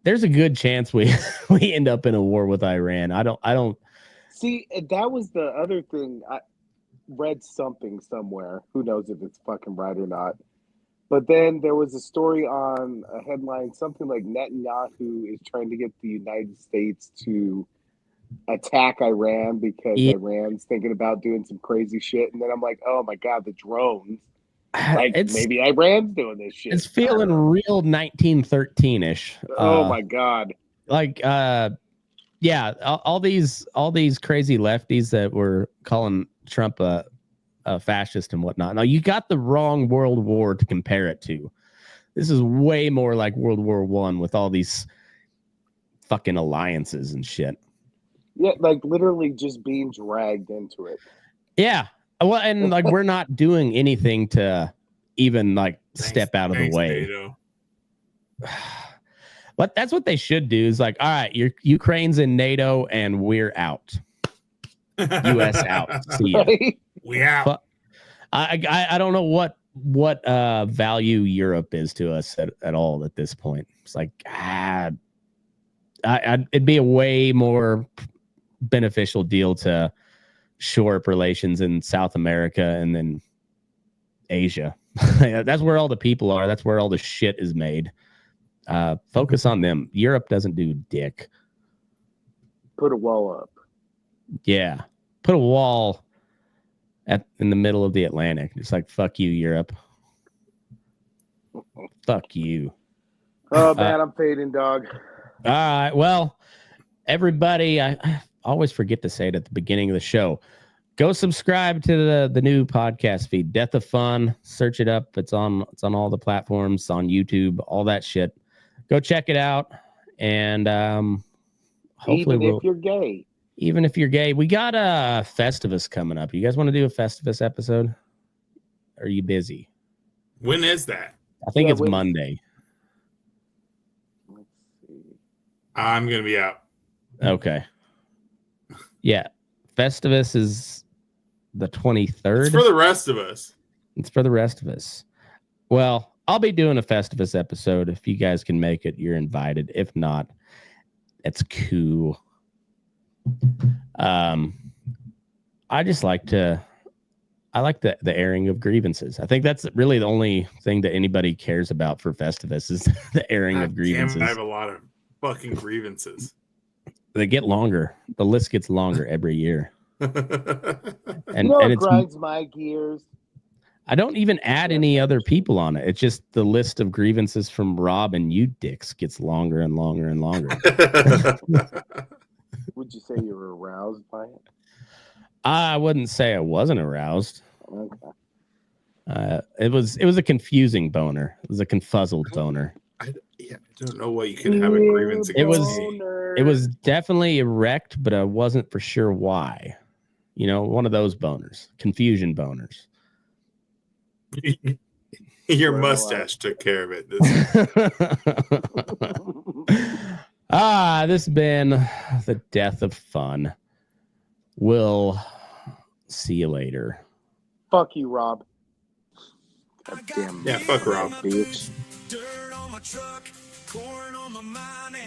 There's a good chance we end up in a war with Iran. I don't see. That was the other thing. I read something somewhere. Who knows if it's fucking right or not. But then there was a story on a headline, something like Netanyahu is trying to get the United States to attack Iran because Iran's thinking about doing some crazy shit. And then I'm like, oh my God, the drones. Like, maybe Iran's doing this shit. It's feeling real 1913-ish. Oh my God. Like, yeah, all these crazy lefties that were calling Trump a fascist and whatnot. Now, you got the wrong World War to compare it to. This is way more like World War I with all these fucking alliances and shit. Yeah, like literally just being dragged into it. Yeah. Well, and like we're not doing anything to even like step out of the way. NATO. But that's what they should do is like, all right, Ukraine's in NATO and we're out. US out. See ya. We out. But I don't know what value Europe is to us at all at this point. It's like it'd be a way more beneficial deal to shore up relations in South America and then Asia. That's where all the people are. That's where all the shit is made. Focus on them. Europe doesn't do dick. Put a wall up. Yeah. Put a wall in the middle of the Atlantic. It's like, fuck you, Europe. Fuck you. Oh, man, I'm fading, dog. All right. Well, everybody, I always forget to say it at the beginning of the show. Go subscribe to the new podcast feed, Death of Fun. Search it up. It's on all the platforms, on YouTube, all that shit. Go check it out. And hopefully even if you're gay. Even if you're gay. We got a Festivus coming up. You guys want to do a Festivus episode? Are you busy? When is that? I think it's Monday. Let's see. I'm going to be out. Okay. Yeah. Festivus is the 23rd. It's for the rest of us. It's for the rest of us. Well, I'll be doing a Festivus episode. If you guys can make it, you're invited. If not, it's cool. I just like the airing of grievances. I think that's really the only thing that anybody cares about for Festivus is the airing of grievances. Damn, I have a lot of fucking grievances. They get longer. The list gets longer every year. And it grinds my gears. I don't even add any other people on it. It's just the list of grievances from Rob and you dicks gets longer and longer and longer. Would you say you were aroused by it? I wouldn't say I wasn't aroused. Okay. It was a confusing boner. It was a confuzzled boner. I don't know what you can have a grievance against. It was definitely erect, but I wasn't for sure why. You know, one of those boners, confusion boners. Your mustache took care of it. This has been the Death of Fun. We'll see you later. Fuck you, Rob. God damn. Yeah, fuck Rob. Bitch.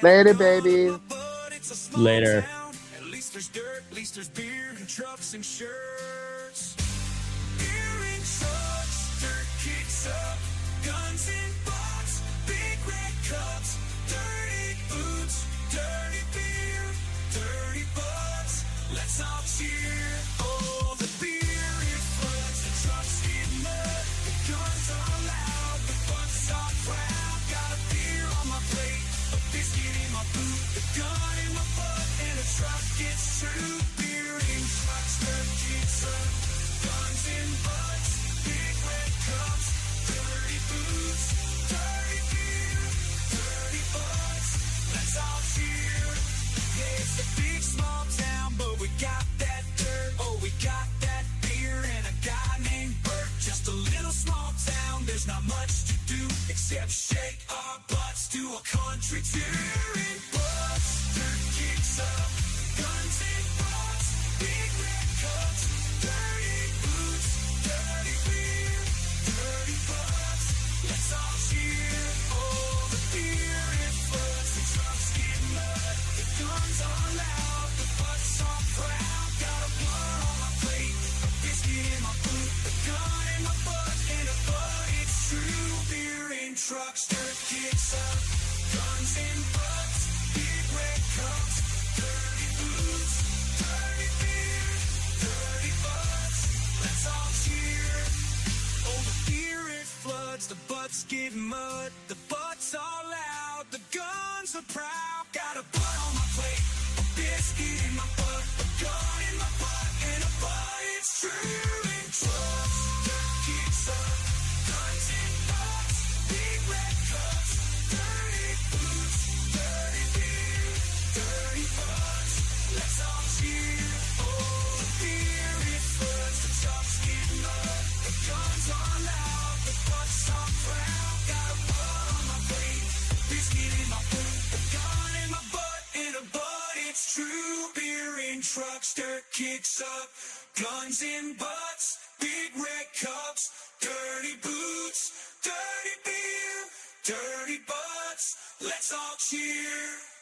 Later, baby. Later. At least there's dirt, at least there's beer and trucks and shirts. Beer and trucks, dirt kicks up, guns and box, big red cups, dirty boots, dirty beer, dirty butts. Let's all cheer. Oh, the beer it floods, the trucks get mud, the guns are loud, the butts are proud. Got a beer on my plate, a biscuit in my boot, the gun in my butt, and a truck gets through. Beer in trucks, dirt kicks up, guns in butts, big red cups, dirty boots, dirty beer, dirty butts. Let's all cheer. Yeah, it's a big small town, but we got that dirt. Oh, we got that beer and a guy named Bert. Just a little small town, there's not much to do except shake our butts to a country tune. In butts, dirt kicks up, guns and butts, big red cups, dirty boots, dirty beer, dirty butts. Let's all cheer. Oh, the beer it floods, the trucks get mud, the guns are loud, the butts are proud. Got a blood on my plate, a biscuit in my boot, a gun in my butt, and a butt. It's true. Beer in trucks, dirt kicks up, guns in butts, big red cups, dirty boots, dirty beer, dirty butts. Let's all cheer. Oh, the beer it floods, the butts get mud, the butts are loud, the guns are proud. Got a butt on my plate, a biscuit in my butt, a gun in my butt, and a butt. It's true. In trucks, dirt kicks up, guns in butts, big red cups, dirty boots, dirty beer, dirty butts. Let's all cheer. Oh, the beer it floods, the trucks get mud, the guns are loud, the butts are proud. Got a butt on my plate, a biscuit in my boot, a gun in my butt, and a butt. It's true. Beer in trucks, dirt kicks up, guns in butts, big red cups, dirty boots, dirty beer, dirty butts. Let's all cheer.